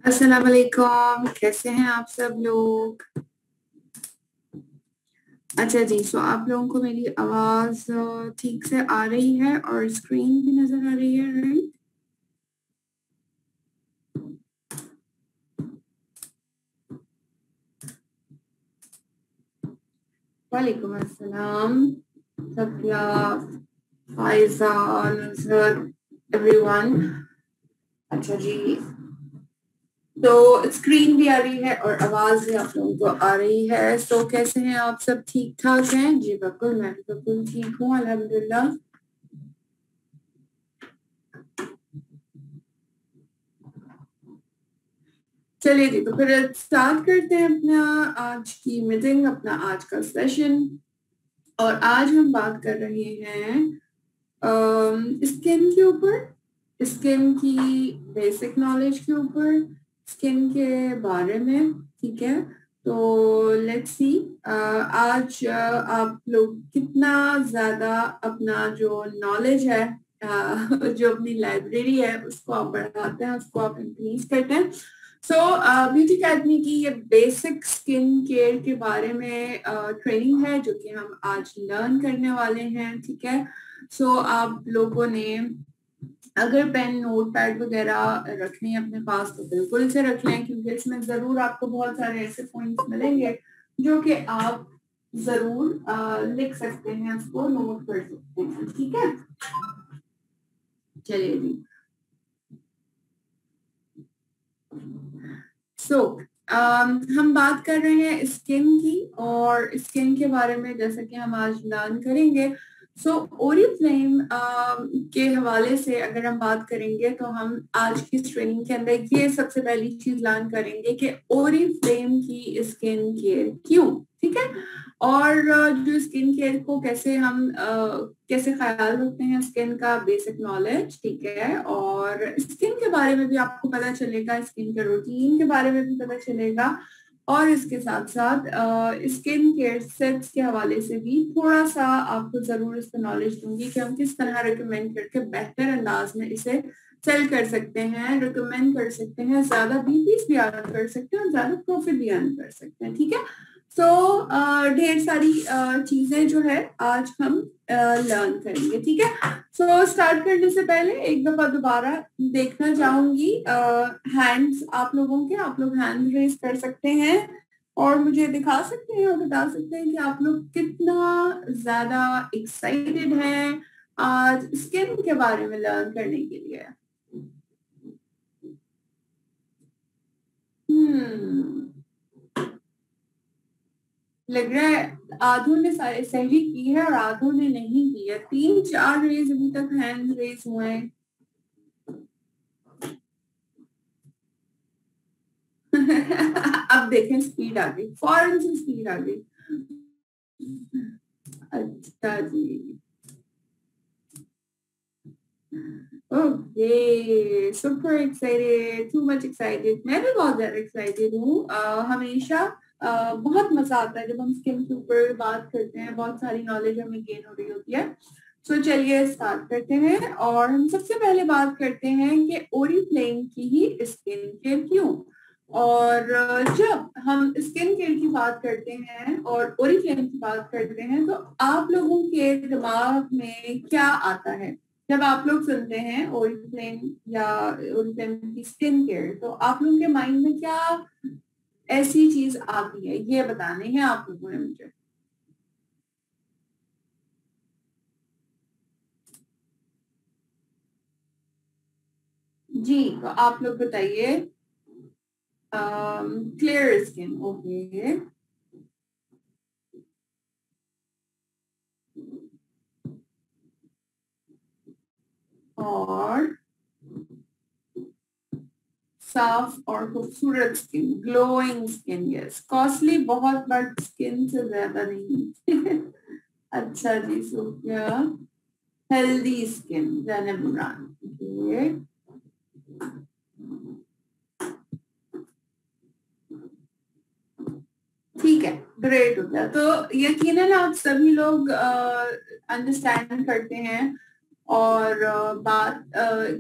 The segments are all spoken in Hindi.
अस्सलाम वालेकुम, कैसे हैं आप सब लोग। अच्छा जी, सो आप लोगों को मेरी आवाज ठीक से आ रही है और स्क्रीन भी नजर आ रही है, राइट? वालेकुम अस्सलाम। Safia, Pfizer, Nusrat, everyone. अच्छा जी, तो स्क्रीन भी आ रही है और आवाज भी आप लोगों को आ रही है। तो कैसे हैं आप सब, ठीक ठाक हैं? जी बिल्कुल, मैं भी बिल्कुल ठीक हूँ, अल्हम्दुलिल्लाह। चलिए जी, तो फिर स्टार्ट करते हैं अपना आज की मीटिंग, अपना आज का सेशन। और आज हम बात कर रहे हैं स्किन के ऊपर, स्किन की बेसिक नॉलेज के ऊपर, स्किन के बारे में। ठीक है, तो लेट्स सी आज आप लोग कितना ज्यादा अपना जो नॉलेज है, जो अपनी लाइब्रेरी है उसको आप बढ़ाते हैं, उसको आप इंक्रीज करते हैं। सो ब्यूटी अकेडमी की ये बेसिक स्किन केयर के बारे में ट्रेनिंग है जो कि हम आज लर्न करने वाले हैं। ठीक है, सो आप लोगों ने अगर पेन नोट पैड वगैरह रखने हैं अपने पास तो बिल्कुल से रख लें, क्योंकि इसमें जरूर आपको बहुत सारे ऐसे पॉइंट्स मिलेंगे जो कि आप जरूर लिख सकते हैं, उसको नोट कर सकते हैं। ठीक है, चलिए जी। सो हम बात कर रहे हैं स्किन की, और स्किन के बारे में जैसा कि हम आज लर्न करेंगे। सो ओरिफ्लेम के हवाले से अगर हम बात करेंगे तो हम आज की ट्रेनिंग के अंदर ये सबसे पहली चीज लर्न करेंगे कि ओरिफ्लेम की स्किन केयर क्यों। ठीक है, और जो स्किन केयर को कैसे हम कैसे ख्याल रखते हैं, स्किन का बेसिक नॉलेज। ठीक है, और स्किन के बारे में भी आपको पता चलेगा, स्किन के रूटीन के बारे में भी पता चलेगा, और इसके साथ साथ स्किन केयर सेट्स के हवाले से भी थोड़ा सा आपको जरूर इसका नॉलेज दूंगी कि हम किस तरह रिकमेंड करके बेहतर अंदाज में इसे सेल कर सकते हैं, रिकमेंड कर सकते हैं, ज्यादा बीपीस भी अर्न कर सकते हैं और ज्यादा प्रॉफिट भी अर्न कर सकते हैं। ठीक है, तो ढेर सारी चीजें जो है आज हम लर्न करेंगे। ठीक है, सो स्टार्ट करने से पहले एक दफा दोबारा देखना चाहूंगी हैंड्स आप लोगों के, आप लोग हैंड रेज कर सकते हैं और मुझे दिखा सकते हैं और बता सकते हैं कि आप लोग कितना ज्यादा एक्साइटेड हैं आज स्किन के बारे में लर्न करने के लिए। हम्म, लग रहा है आधों ने सही की है और आधों ने नहीं की है। 3-4 रेज अभी तक हैंड रेज हुए हैं। अब देखें, स्पीड आ गई, फौरन से स्पीड आ गई। अच्छा जी, okay, super excited, too much excited. मैं भी बहुत ज्यादा एक्साइटेड हूँ। हमेशा बहुत मजा आता है जब हम स्किन के ऊपर बात करते हैं, बहुत सारी नॉलेज हमें गेन हो रही होती है। सो चलिए स्टार्ट करते हैं, और हम सबसे पहले बात करते हैं कि ओरिफ्लेम की ही स्किन केयर क्यों। और जब हम स्किन केयर की बात करते हैं और ओरिफ्लेम की बात करते हैं तो आप लोगों के दिमाग में क्या आता है जब आप लोग सुनते हैं ओरिफ्लेम या ओरिफ्लेम की स्किन केयर? तो आप लोगों के माइंड में क्या ऐसी चीज आती है, ये बताने हैं आप लोगों ने मुझे। जी, तो आप लोग बताइए। Clear skin, okay. और साफ और खूबसूरत skin, glowing skin, yes. Costly बहुत, बट स्किन से ज्यादा नहीं। अच्छा जी, Sofia. Healthy skin, Zainab Imran, okay. ठीक है, ग्रेट हो गया। तो यकीनन आप सभी लोग अंडरस्टैंड करते हैं और बात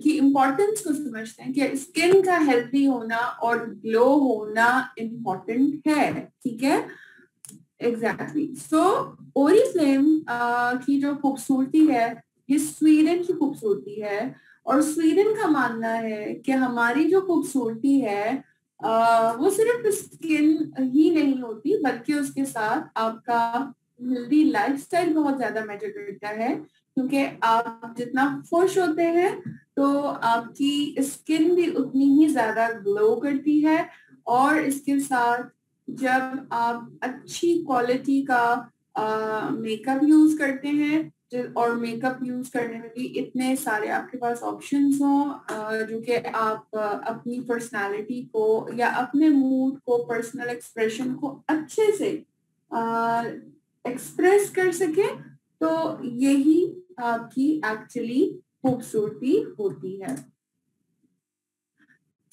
की इम्पोर्टेंस को समझते हैं कि स्किन का हेल्थी होना और ग्लो होना इम्पोर्टेंट है, ठीक है। एग्जैक्टली। सो ओरिफ्लेम की जो खूबसूरती है ये स्वीडन की खूबसूरती है, और स्वीडन का मानना है कि हमारी जो खूबसूरती है वो सिर्फ स्किन ही नहीं होती, बल्कि उसके साथ आपका हेल्दी लाइफस्टाइल बहुत ज्यादा मैटर करता है, क्योंकि आप जितना खुश होते हैं तो आपकी स्किन भी उतनी ही ज्यादा ग्लो करती है। और इसके साथ जब आप अच्छी क्वालिटी का मेकअप यूज करते हैं, और मेकअप यूज करने में भी इतने सारे आपके पास ऑप्शंस हों जो कि आप अपनी पर्सनालिटी को या अपने मूड को, पर्सनल एक्सप्रेशन को अच्छे से एक्सप्रेस कर सके, तो यही आपकी एक्चुअली खूबसूरती होती है।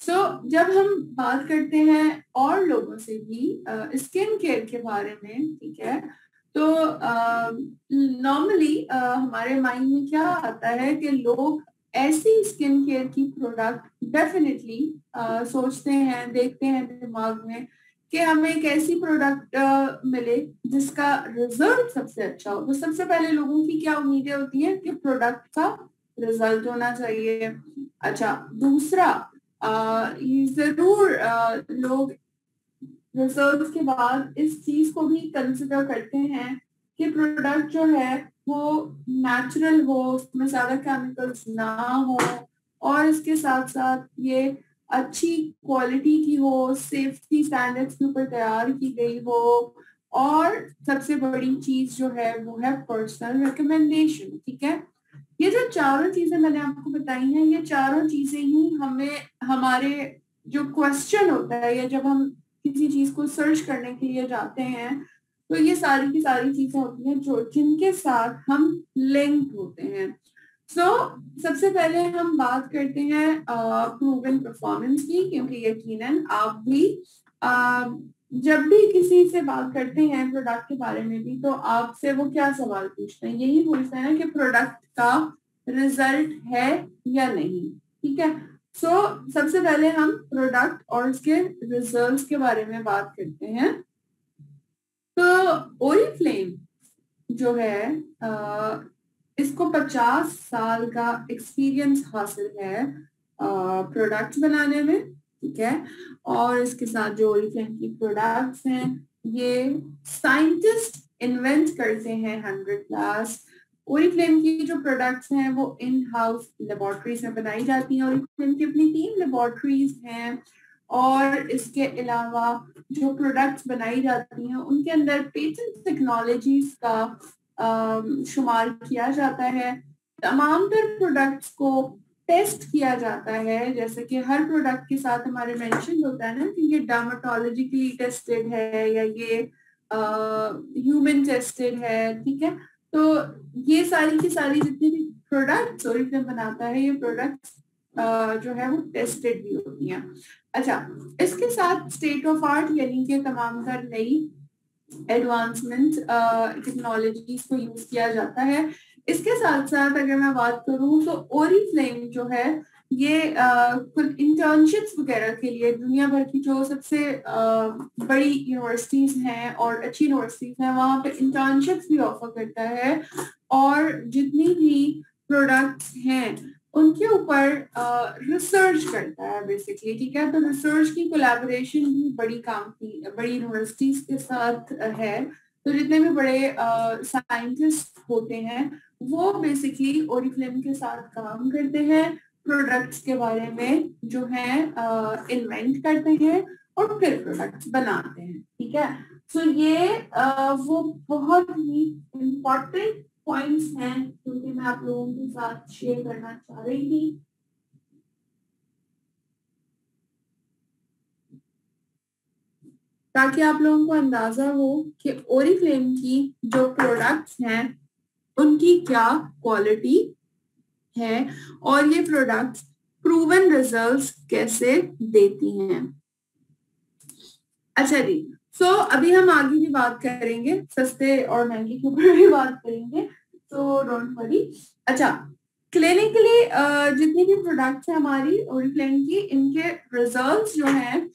जब हम बात करते हैं और लोगों से भी स्किन केयर के बारे में, ठीक है, तो नॉर्मली हमारे माइंड में क्या आता है कि लोग ऐसी स्किन केयर की प्रोडक्ट डेफिनेटली सोचते हैं, देखते हैं दिमाग में कि हमें एक ऐसी प्रोडक्ट मिले जिसका रिजल्ट सबसे अच्छा हो। तो सबसे पहले लोगों की क्या उम्मीदें होती हैं कि प्रोडक्ट का रिजल्ट होना चाहिए। अच्छा, दूसरा जरूर लोग रिसर्च के बाद इस चीज को भी कंसिडर करते हैं कि प्रोडक्ट जो है वो नेचुरल हो, उसमें ज्यादा केमिकल्स ना हो, और इसके साथ साथ ये अच्छी क्वालिटी की हो, सेफ्टी स्टैंडर्ड्स के ऊपर तैयार की गई हो, और सबसे बड़ी चीज जो है वो है पर्सनल रिकमेंडेशन, ठीक है। ये जो चारों चीजें मैंने आपको बताई हैं, ये चारों चीजें ही हमें हमारे जो क्वेश्चन होता है, या जब हम किसी चीज को सर्च करने के लिए जाते हैं, तो ये सारी की सारी चीजें होती हैं जो जिनके साथ हम लिंक होते हैं। सबसे पहले हम बात करते हैं प्रूवन परफॉर्मेंस की, क्योंकि यकीनन आप भी जब भी किसी से बात करते हैं प्रोडक्ट के बारे में भी, तो आपसे वो क्या सवाल पूछते हैं, यही पूछते हैं कि प्रोडक्ट का रिजल्ट है या नहीं, ठीक है। सबसे पहले हम प्रोडक्ट और उसके रिजल्ट्स के बारे में बात करते हैं। तो ओरिफ्लेम जो है इसको 50 साल का एक्सपीरियंस हासिल है प्रोडक्ट्स बनाने में, ठीक है। और इसके साथ जो ओरिफ्लेम की प्रोडक्ट्स हैं ये साइंटिस्ट इन्वेंट करते हैं 100+। ओरिफ्लेम की जो प्रोडक्ट्स हैं वो इन हाउस लेबोरेटरीज में बनाई जाती हैं। ओरिफ्लेम की अपनी 3 लेबोरेटरीज हैं, और इसके अलावा जो प्रोडक्ट्स बनाई जाती हैं उनके अंदर पेटेंट टेक्नोलॉजीज का शुमार किया जाता है। तमाम तर प्रोडक्ट्स को टेस्ट किया जाता है, जैसे कि हर प्रोडक्ट के साथ हमारे मेंशन होता है ना कि ये डर्माटोलॉजिकली टेस्टेड है या ये ह्यूमन टेस्टेड है, ठीक है। तो ये सारी की सारी जितनी भी प्रोडक्ट्स ओरिफ्लेम बनाता है, ये प्रोडक्ट्स जो है वो टेस्टेड भी होती हैं। अच्छा, इसके साथ स्टेट ऑफ आर्ट यानी कि तमाम तर नई एडवांसमेंट टेक्नोलॉजीज को यूज किया जाता है। इसके साथ साथ अगर मैं बात करूं तो ओरिफ्लेम जो है ये कुछ इंटर्नशिप्स वगैरह के लिए दुनिया भर की जो सबसे बड़ी यूनिवर्सिटीज हैं और अच्छी यूनिवर्सिटीज हैं वहां पे इंटर्नशिप्स भी ऑफर करता है, और जितनी भी प्रोडक्ट्स हैं उनके ऊपर रिसर्च करता है बेसिकली, ठीक है। तो रिसर्च की कोलैबोरेशन भी बड़ी यूनिवर्सिटीज के साथ है। तो जितने भी बड़े साइंटिस्ट होते हैं वो बेसिकली ओरिफ्लेम के साथ काम करते हैं, प्रोडक्ट्स के बारे में जो है इन्वेंट करते हैं और फिर प्रोडक्ट्स बनाते हैं, ठीक है। ये वो बहुत ही इम्पोर्टेंट पॉइंट्स हैं क्योंकि मैं आप लोगों के साथ शेयर करना चाह रही थी। ताकि आप लोगों को अंदाजा हो कि ओरिफ्लेम की जो प्रोडक्ट्स हैं उनकी क्या क्वालिटी है और ये प्रोडक्ट्स प्रूवन रिजल्ट्स कैसे देती हैं। अच्छा जी, अभी हम आगे भी बात करेंगे, सस्ते और महंगे के ऊपर भी बात करेंगे, तो डोंट वरी। अच्छा, क्लिनिकली जितनी भी प्रोडक्ट्स हैं हमारी ओरिफ्लेम की, इनके रिजल्ट्स जो हैं,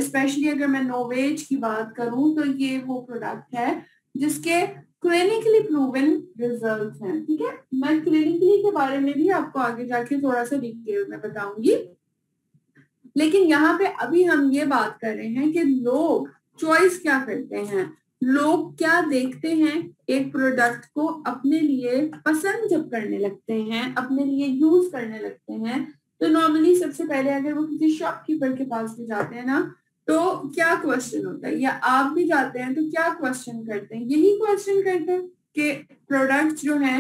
स्पेशली अगर मैं नोवेज की बात करूं तो ये वो प्रोडक्ट है जिसके क्लिनिकली प्रूवन रिजल्ट्स हैं। ठीक है, मैं क्लिनिकली के बारे में भी आपको आगे जाके थोड़ा सा डिटेल में बताऊंगी, लेकिन यहाँ पे अभी हम ये बात कर रहे हैं कि लोग चॉइस क्या करते हैं, लोग क्या देखते हैं एक प्रोडक्ट को अपने लिए पसंद जब करने लगते हैं, अपने लिए यूज करने लगते हैं। तो नॉर्मली सबसे पहले अगर वो किसी शॉपकीपर के पास भी जाते हैं ना, तो क्या क्वेश्चन होता है, या आप भी जाते हैं तो क्या क्वेश्चन करते हैं, यही क्वेश्चन करते हैं कि प्रोडक्ट जो है,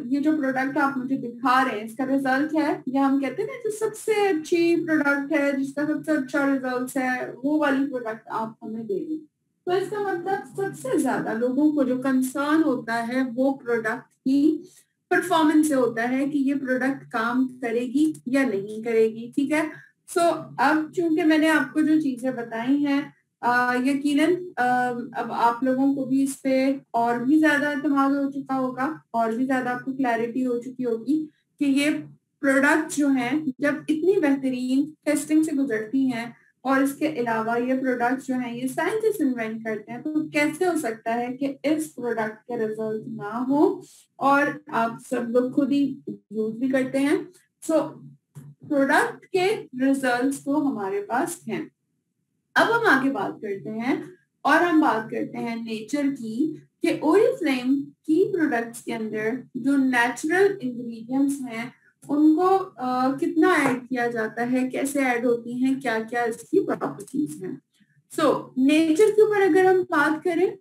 ये जो प्रोडक्ट आप मुझे दिखा रहे हैं इसका रिजल्ट है, या हम कहते हैं ना जो सबसे अच्छी प्रोडक्ट है जिसका सबसे अच्छा रिजल्ट है वो वाली प्रोडक्ट आप हमें दे दें। तो इसका मतलब सबसे ज्यादा लोगों को जो कंसर्न होता है वो प्रोडक्ट की परफॉर्मेंस से होता है कि ये प्रोडक्ट काम करेगी या नहीं करेगी। ठीक है, सो अब चूंकि मैंने आपको जो चीजें बताई हैं, यकीनन अब आप लोगों को भी इस पे और भी ज्यादा इत्मीनान हो चुका होगा, और भी ज्यादा आपको क्लैरिटी हो चुकी होगी कि ये प्रोडक्ट जो हैं जब इतनी बेहतरीन टेस्टिंग से गुजरती हैं, और इसके अलावा ये प्रोडक्ट जो हैं ये साइंटिस्ट इन्वेंट करते हैं, तो कैसे हो सकता है कि इस प्रोडक्ट के रिजल्ट ना हो, और आप सब लोग खुद ही यूज भी करते हैं। सो प्रोडक्ट के रिजल्ट्स तो हमारे पास हैं। अब हम आगे बात करते हैं, और हम बात करते हैं नेचर की, कि ओरिफ्लेम की प्रोडक्ट्स के अंदर जो नेचुरल इंग्रेडिएंट्स हैं उनको कितना ऐड किया जाता है, कैसे ऐड होती हैं, क्या क्या इसकी प्रॉपर्टीज हैं। सो नेचर के ऊपर अगर हम बात करें,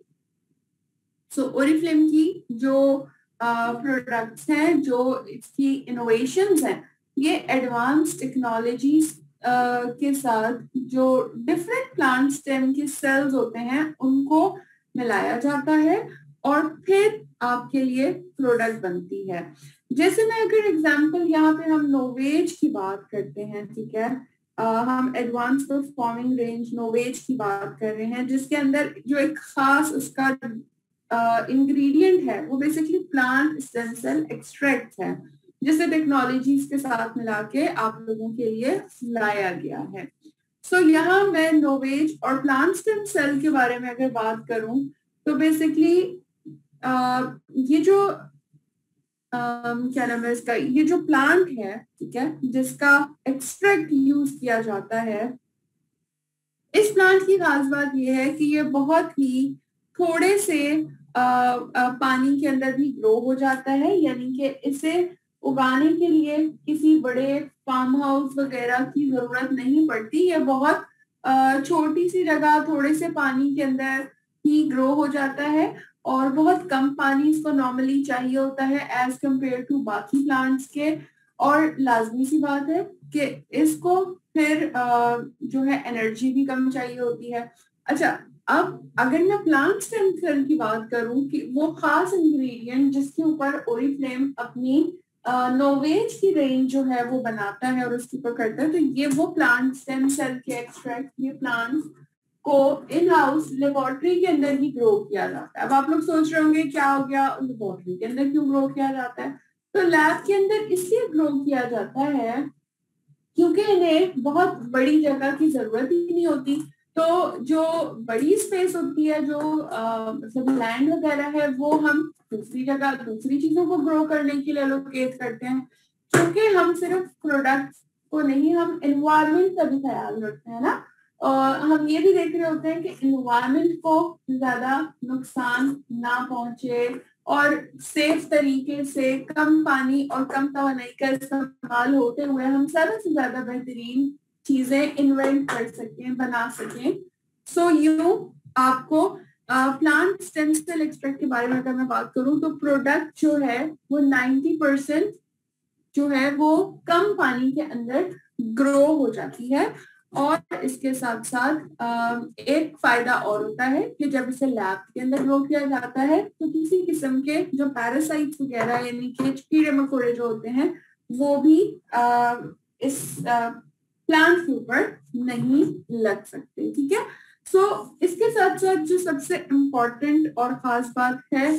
सो ओरिफ्लेम की जो प्रोडक्ट्स हैं, जो इसकी इनोवेशंस हैं, ये एडवांस टेक्नोलॉजीज के साथ जो डिफरेंट प्लांट स्टेम के सेल्स होते हैं उनको मिलाया जाता है और फिर आपके लिए प्रोडक्ट बनती है। जैसे मैं अगर एग्जांपल यहाँ पे हम नोवेज की बात करते हैं, ठीक है, हम एडवांस परफॉर्मिंग रेंज नोवेज की बात कर रहे हैं, जिसके अंदर जो एक खास उसका इंग्रेडिएंट है वो basically plant stem cell extract है, जिसे टेक्नोलॉजीज के साथ मिला के आप लोगों के लिए लाया गया है। सो यहाँ मैं नोवेज और प्लांट स्टेम सेल के बारे में अगर बात करूं तो बेसिकली ये जो क्या नाम है इसका, ये जो प्लांट है, ठीक है, जिसका एक्सट्रैक्ट यूज किया जाता है, इस प्लांट की खास बात यह है कि ये बहुत ही थोड़े से पानी के अंदर भी ग्रो हो जाता है, यानी कि इसे उगाने के लिए किसी बड़े फार्म हाउस वगैरह की जरूरत नहीं पड़ती। ये बहुत छोटी सी जगह थोड़े से पानी के अंदर ही ग्रो हो जाता है, और बहुत कम पानी इसको नॉर्मली चाहिए होता है एज कंपेयर टू बाकी प्लांट्स के। और लाजमी सी बात है कि इसको फिर जो है एनर्जी भी कम चाहिए होती है। अच्छा, अब अगर मैं प्लांट स्टेम सेल की बात करूं कि वो खास इंग्रेडिएंट जिसके ऊपर ओरिफ्लेम अपनी नोवेज की रेंज जो है वो बनाता है और उसके ऊपर करता है, तो ये वो प्लांट स्टेम सेल के एक्सट्रैक्ट, ये प्लांट्स को इन हाउस लेबोरेटरी के अंदर ही ग्रो किया जाता है। अब आप लोग सोच रहे होंगे क्या हो गया, लेबोरेटरी के अंदर क्यों ग्रो किया जाता है? तो लैब के अंदर इसलिए ग्रो किया जाता है क्योंकि इन्हें बहुत बड़ी जगह की जरूरत ही नहीं होती। तो जो बड़ी स्पेस होती है, जो मतलब लैंड वगैरह है, वो हम दूसरी जगह दूसरी चीजों को ग्रो करने के लिए एलोकेट करते हैं, क्योंकि हम सिर्फ प्रोडक्ट को नहीं, हम एनवायरमेंट का भी ख्याल रखते हैं ना। और हम ये भी देख रहे होते हैं कि एनवायरमेंट को ज्यादा नुकसान ना पहुंचे, और सेफ तरीके से कम पानी और कम तवानाई का इस्तेमाल होते हुए हम ज्यादा से ज्यादा बेहतरीन चीजें इन्वेंट कर सकें, बना सकें। सो यू आपको प्लांट स्टेम सेल एक्सट्रैक्ट के बारे में अगर मैं बात करूं तो प्रोडक्ट जो है वो 90% जो है वो कम पानी के अंदर ग्रो हो जाती है। और इसके साथ साथ एक फायदा और होता है कि जब इसे लैब के अंदर ग्रो किया जाता है तो किसी किस्म के जो पैरासाइट्स वगैरह यानी कि कीड़े मकोड़े जो होते हैं वो भी इस प्लांट के ऊपर नहीं लग सकते। ठीक है, सो इसके साथ साथ जो सबसे इम्पोर्टेंट और खास बात है,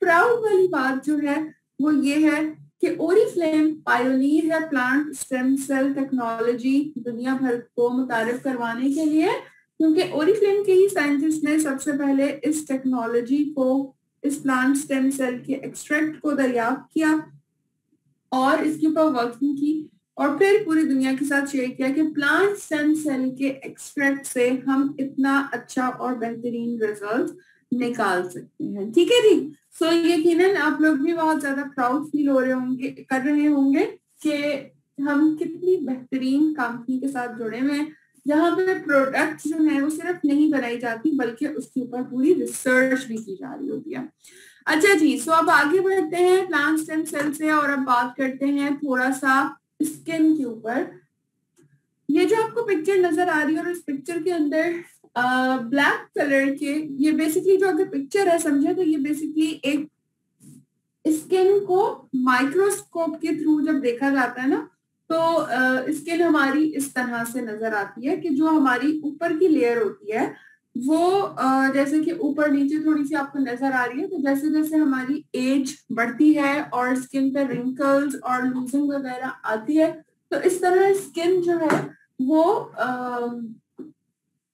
प्राउड वाली बात जो है वो ये है कि ओरिफ्लेम पायोनियर है प्लांट स्टेम सेल टेक्नोलॉजी दुनिया भर को मुतारिफ करवाने के लिए, क्योंकि ओरिफ्लेम के ही साइंटिस्ट ने सबसे पहले इस टेक्नोलॉजी को, इस प्लांट स्टेम सेल के एक्सट्रैक्ट को दरियाफ्त किया और इसके ऊपर वर्किंग की और फिर पूरी दुनिया के साथ शेयर किया कि प्लांट स्टेम सेल के एक्सट्रैक्ट से हम इतना अच्छा और बेहतरीन रिजल्ट निकाल सकते हैं। ठीक है जी। सो यकीनन आप लोग भी बहुत ज्यादा प्राउड फील हो रहे होंगे, कर रहे होंगे कि हम कितनी बेहतरीन कंपनी के साथ जुड़े हुए हैं, जहां पे प्रोडक्ट जो है वो सिर्फ नहीं बनाई जाती बल्कि उसके ऊपर पूरी रिसर्च भी की जा रही होती है। अच्छा जी, सो अब आगे बढ़ते हैं प्लांट स्टेम सेल से और अब बात करते हैं थोड़ा सा स्किन के ऊपर। ये जो आपको पिक्चर नजर आ रही है और इस पिक्चर के अंदर ब्लैक कलर के, ये बेसिकली जो अगर पिक्चर है समझे तो ये बेसिकली एक स्किन को माइक्रोस्कोप के थ्रू जब देखा जाता है ना तो स्किन हमारी इस तरह से नजर आती है कि जो हमारी ऊपर की लेयर होती है वो जैसे कि ऊपर नीचे थोड़ी सी आपको नजर आ रही है, तो जैसे जैसे हमारी एज बढ़ती है और स्किन पे रिंकल्स और लूजिंग वगैरह आती है तो इस तरह स्किन जो है वो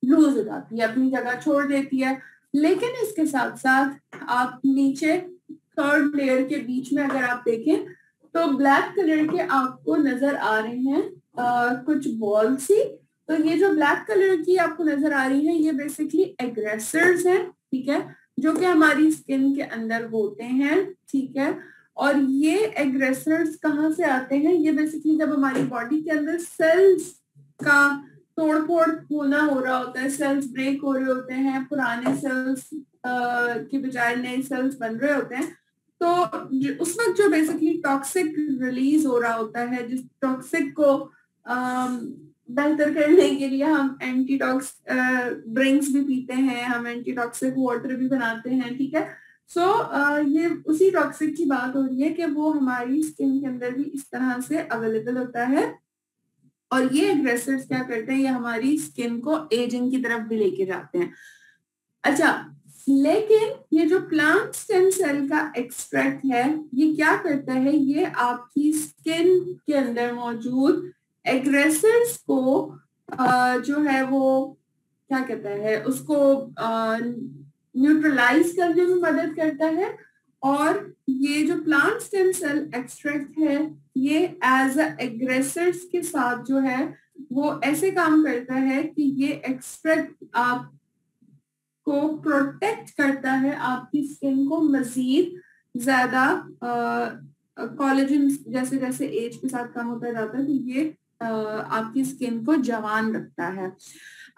लूज हो जाती है, अपनी जगह छोड़ देती है। लेकिन इसके साथ साथ आप नीचे थर्ड लेयर के बीच में अगर आप देखें तो ब्लैक कलर के आपको नजर आ रहे हैं कुछ बॉल सी। तो ये जो ब्लैक कलर की आपको नजर आ रही है ये बेसिकली एग्रेसर्स हैं, ठीक है, जो कि हमारी स्किन के अंदर होते हैं। ठीक है, और ये एग्रेसर्स कहाँ से आते हैं? ये बेसिकली जब हमारी बॉडी के अंदर सेल्स का तोड़ फोड़ होना हो रहा होता है, सेल्स ब्रेक हो रहे होते हैं, पुराने सेल्स के बजाय नए सेल्स बन रहे होते हैं, तो उस वक्त जो बेसिकली टॉक्सिक रिलीज हो रहा होता है, जिस टॉक्सिक को बेहतर करने के लिए हम एंटीटॉक्स ड्रिंक्स भी पीते हैं, हम एंटीटॉक्सिक वाटर भी बनाते हैं। ठीक है, सो ये उसी टॉक्सिक की बात हो रही है कि वो हमारी स्किन के अंदर भी इस तरह से अवेलेबल होता है और ये एग्रेसर्स क्या करते हैं, ये हमारी स्किन को एजिंग की तरफ भी लेके जाते हैं। अच्छा, लेकिन ये जो प्लांट स्टेम सेल का एक्सट्रैक्ट है ये क्या करता है, ये आपकी स्किन के अंदर मौजूद एग्रेसर्स को जो है वो क्या कहता है, उसको न्यूट्रलाइज करने में मदद करता है। और ये जो प्लांट स्टेम सेल एक्सट्रैक्ट है ये एज एग्रेसर्स के साथ जो है वो ऐसे काम करता है कि ये एक्सट्रैक्ट आप को प्रोटेक्ट करता है, आपकी स्किन को मजीद ज्यादा कोलेजन जैसे जैसे एज के साथ कम होता जाता है तो ये आपकी स्किन को जवान रखता है।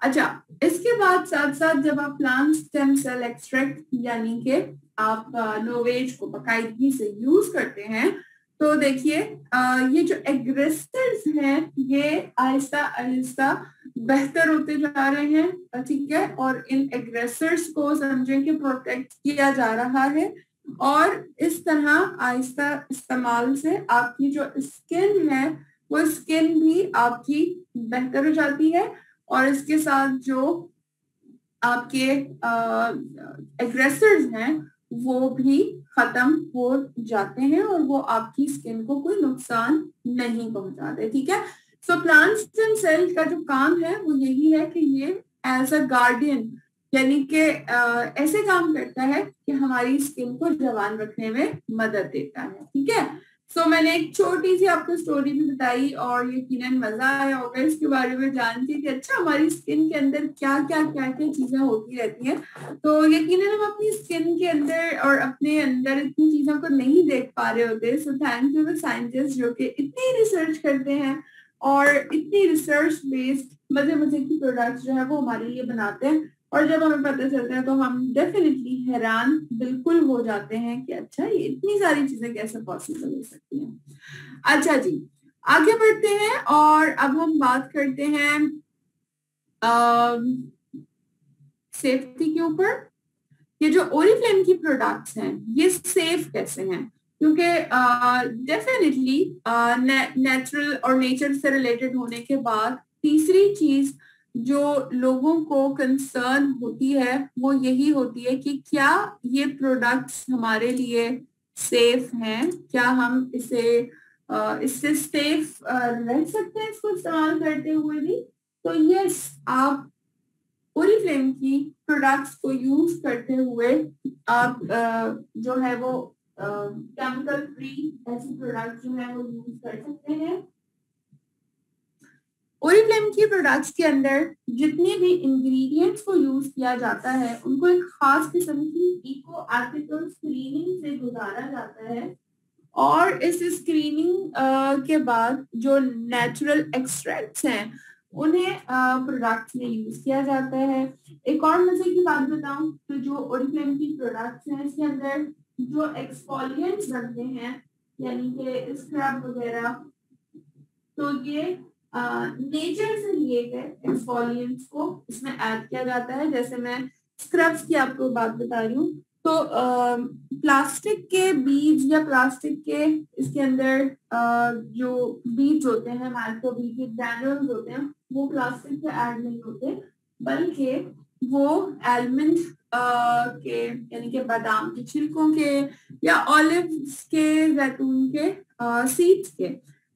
अच्छा, इसके बाद साथ साथ जब आप प्लांट स्टेम सेल एक्सट्रैक्ट यानी कि आप नोवेज को बाकायदगी से यूज करते हैं तो देखिए ये जो एग्रेसर्स हैं ये आहिस्ता आहिस्ता बेहतर होते जा रहे हैं। ठीक है, और इन एग्रेसर्स को समझें कि प्रोटेक्ट किया जा रहा है और इस तरह आहिस्ता इस्तेमाल से आपकी जो स्किन है वो स्किन भी आपकी बेहतर हो जाती है और इसके साथ जो आपके एग्रेसर्स हैं वो भी खत्म हो जाते हैं और वो आपकी स्किन को कोई नुकसान नहीं पहुंचाते। ठीक है, सो प्लांट स्टेम सेल का जो काम है वो यही है कि ये एज अ गार्डियन यानी कि ऐसे काम करता है कि हमारी स्किन को जवान रखने में मदद देता है। ठीक है, सो मैंने एक छोटी सी आपको स्टोरी भी बताई और यकीनन मजा आया होगा इसके बारे में जान के कि अच्छा हमारी स्किन के अंदर क्या क्या चीजें होती रहती हैं। तो यकीनन हम अपनी स्किन के अंदर और अपने अंदर इतनी चीजों को नहीं देख पा रहे होते। So thank you the scientist जो कि इतनी रिसर्च करते हैं और इतनी रिसर्च बेस्ड मजे मजे की प्रोडक्ट्स जो है वो हमारे लिए बनाते हैं और जब हमें पता चलता है तो हम डेफिनेटली हैरान बिल्कुल हो जाते हैं कि अच्छा ये इतनी सारी चीजें कैसे पॉसिबल हो सकती हैं। अच्छा जी, आगे बढ़ते हैं और अब हम बात करते हैं सेफ्टी के ऊपर। ये जो ओरिफ्लेम की प्रोडक्ट्स हैं ये सेफ कैसे हैं, क्योंकि डेफिनेटली नेचुरल और नेचर से रिलेटेड होने के बाद तीसरी चीज जो लोगों को कंसर्न होती है वो यही होती है कि क्या ये प्रोडक्ट्स हमारे लिए सेफ हैं, क्या हम इससे सेफ रह सकते हैं इसको इस्तेमाल करते हुए भी? तो यस, आप ओरिफ्लेम की प्रोडक्ट्स को यूज करते हुए आप जो है वो केमिकल फ्री ऐसी प्रोडक्ट जो है वो यूज कर सकते हैं। ओरिफ्लेम की प्रोडक्ट्स के अंदर जितने भी इंग्रेडिएंट्स को यूज किया जाता है उनको एक खास किस्म की इको एथिकल स्क्रीनिंग से गुजारा जाता है और इस स्क्रीनिंग के बाद जो नेचुरल एक्सट्रैक्ट्स हैं उन्हें प्रोडक्ट्स में यूज किया जाता है। एक और मजे की बात बताऊं तो जो ओरिफ्लेम की प्रोडक्ट्स हैं इसके अंदर जो एक्सफोलिएंट्स बनते हैं यानी कि स्क्रब वगैरह, तो ये नेचर से लिए गए एक्सफोलिएंट्स को इसमें ऐड किया जाता है। जैसे मैं स्क्रब्स की आपको बात बता रही हूँ, तो प्लास्टिक के बीज या प्लास्टिक के इसके अंदर जो बीज होते हैं, माइक्रो बीज ग्रैन्यूल्स होते हैं, वो प्लास्टिक के ऐड नहीं होते बल्कि वो आलमंड के यानी कि बादाम के छिलकों के या ऑलिव के, जैतून के सीड्स के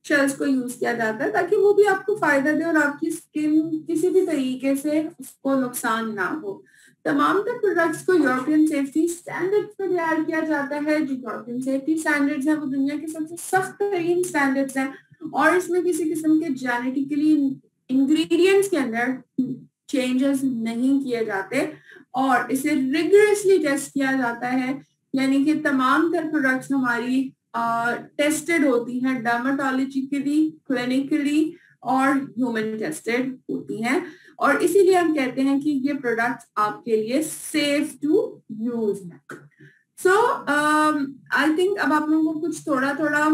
शेल्स को यूज किया जाता है ताकि वो भी आपको फायदा दे और आपकी स्किन किसी भी तरीके से उसको नुकसान ना हो। तमाम तर प्रोडक्ट्स को यूरोपियन सेफ्टी स्टैंडर्ड्स पर तैयार किया जाता है। जो यूरोपियन सेफ्टी स्टैंडर्ड्स हैं वो दुनिया के सबसे सख्त तरीन स्टैंडर्ड्स हैं और इसमें किसी किस्म के जेनेटिकली इंग्रेडिएंट्स के अंदर चेंजेस नहीं किए जाते और इसे रिगरसली टेस्ट किया जाता है, यानी कि तमाम तर प्रोडक्ट्स हमारी टेस्टेड होती हैं डर्माटोलॉजिकली, क्लिनिकली और ह्यूमन टेस्टेड होती हैं और इसीलिए हम कहते हैं कि ये प्रोडक्ट आपके लिए सेफ टू यूज है। सो आई थिंक अब आप लोगों को कुछ थोड़ा थोड़ा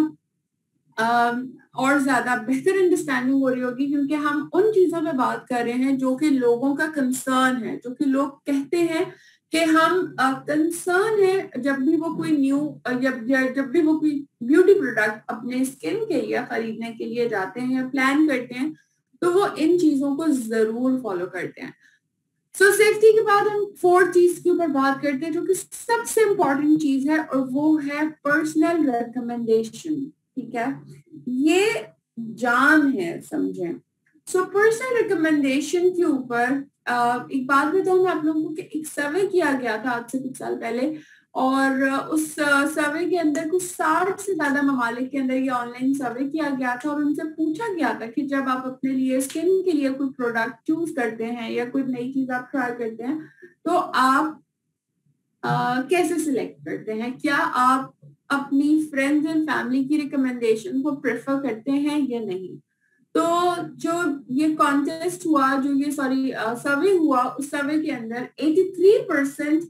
और ज्यादा बेहतर अंडरस्टैंडिंग हो रही होगी क्योंकि हम उन चीजों पे बात कर रहे हैं जो कि लोगों का कंसर्न है, जो कि लोग कहते हैं कि हम कंसर्न है जब भी वो कोई न्यू जब भी वो कोई ब्यूटी प्रोडक्ट अपने स्किन के लिए खरीदने के लिए जाते हैं या प्लान करते हैं तो वो इन चीजों को जरूर फॉलो करते हैं। सो सेफ्टी के बाद हम फोर्थ चीज के ऊपर बात करते हैं जो कि सबसे इंपॉर्टेंट चीज है और वो है पर्सनल रिकमेंडेशन। ठीक है, ये जान है, समझें। सो पर्सनल रिकमेंडेशन के ऊपर एक बात बताऊं मैं आप लोगों को कि एक सर्वे किया गया था आज से कुछ साल पहले और उस सर्वे के अंदर कुछ 60 से ज्यादा ममालिक के अंदर ये ऑनलाइन सर्वे किया गया था और उनसे पूछा गया था कि जब आप अपने लिए स्किन के लिए कोई प्रोडक्ट चूज करते हैं या कोई नई चीज आप ट्राई करते हैं तो आप कैसे सिलेक्ट करते हैं, क्या आप अपनी फ्रेंड्स एंड फैमिली की रिकमेंडेशन को प्रेफर करते हैं या नहीं। तो जो ये कॉन्टेस्ट हुआ, जो ये सर्वे हुआ, उस सर्वे के अंदर 83%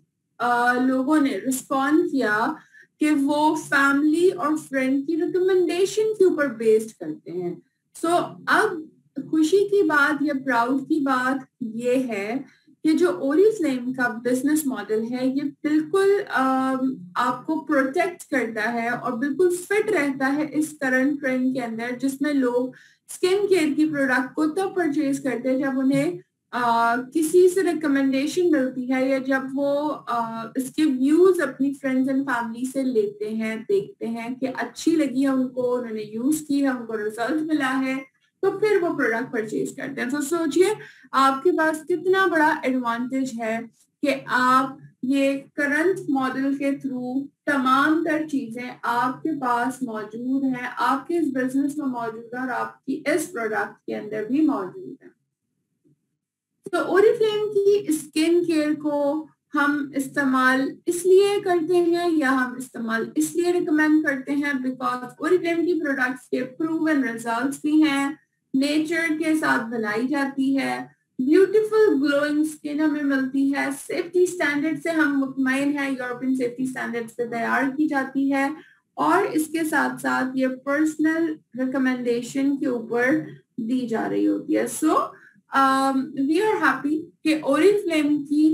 लोगों ने रिस्पॉन्ड किया कि वो फैमिली और फ्रेंड की रिकमेंडेशन के ऊपर बेस्ड करते हैं। सो अब खुशी की बात या प्राउड की बात ये है कि जो ओरिफ्लेम का बिजनेस मॉडल है ये बिल्कुल आपको प्रोटेक्ट करता है और बिल्कुल फिट रहता है इस करंट ट्रेंड के अंदर जिसमें लोग स्किन केयर की प्रोडक्ट को तब परचेज करते हैं जब उन्हें किसी से रिकमेंडेशन मिलती है या जब वो इसके व्यूज अपनी फ्रेंड्स एंड फैमिली से लेते हैं, देखते हैं कि अच्छी लगी है उनको, उन्होंने यूज की है, उनको रिजल्ट मिला है, तो फिर वो प्रोडक्ट परचेज करते हैं। तो सोचिए आपके पास कितना बड़ा एडवांटेज है कि आप ये करंट मॉडल के थ्रू तमाम तर चीजें आपके पास मौजूद हैं, आपके इस बिजनेस में मौजूद है और आपकी इस प्रोडक्ट के अंदर भी मौजूद है। तो ओरिफ्लेम की स्किन केयर को हम इस्तेमाल इसलिए करते हैं या हम इस्तेमाल इसलिए रिकमेंड करते हैं बिकॉज ओरिफ्लेम की प्रोडक्ट्स के प्रूवन रिजल्ट्स भी हैं, नेचर के साथ बनाई जाती है, ब्यूटीफुल ग्लोइंग स्किन हमें मिलती है, सेफ्टी स्टैंडर्ड से हम मुतमईन हैं, यूरोपियन सेफ्टी स्टैंडर्ड से तैयार की जाती है और इसके साथ साथ ये पर्सनल रिकमेंडेशन के ऊपर दी जा रही होती है। सो वी आर हैप्पी कि ओरिफ्लेम की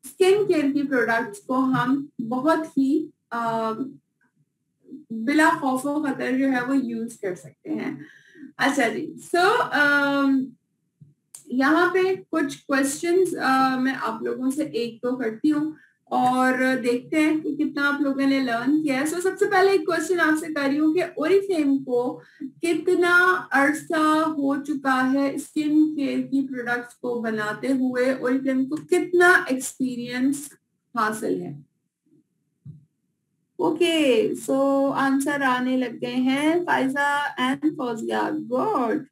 स्किन केयर की प्रोडक्ट्स को हम बहुत ही बिला खौफो खतर जो है वो यूज कर सकते हैं। अच्छा जी, सो यहाँ पे कुछ क्वेश्चंस मैं आप लोगों से एक तो करती हूँ और देखते हैं कि कितना आप लोगों ने लर्न किया है। सो सबसे पहले एक क्वेश्चन आपसे कर रही हूँ कि ओरिफ्लेम को कितना अरसा हो चुका है स्किन केयर की प्रोडक्ट्स को बनाते हुए, ओरिफ्लेम को कितना एक्सपीरियंस हासिल है। ओके, सो आंसर आने लग गए हैं फाइजा एंड फौजिया। गुड,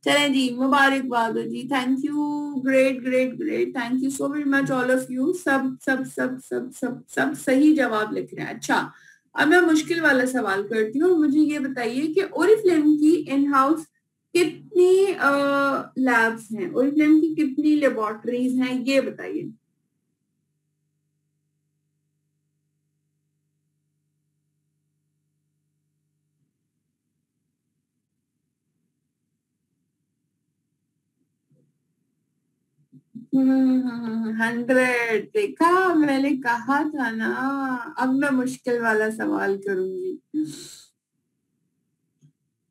चलें जी, मुबारकबाद हो जी, thank you, great great great, thank you so very much all of you. सब सब सब सब सब सब सही जवाब लिख रहे हैं। अच्छा, अब मैं मुश्किल वाला सवाल करती हूँ। मुझे ये बताइए कि ओरिफ्लेम की इन हाउस कितनी लैब्स हैं, ओरिफ्लेम की कितनी लेबोरेटरीज हैं, ये बताइए। 100, देखा, मैंने कहा था ना। अब मैं मुश्किल वाला सवाल करूंगी।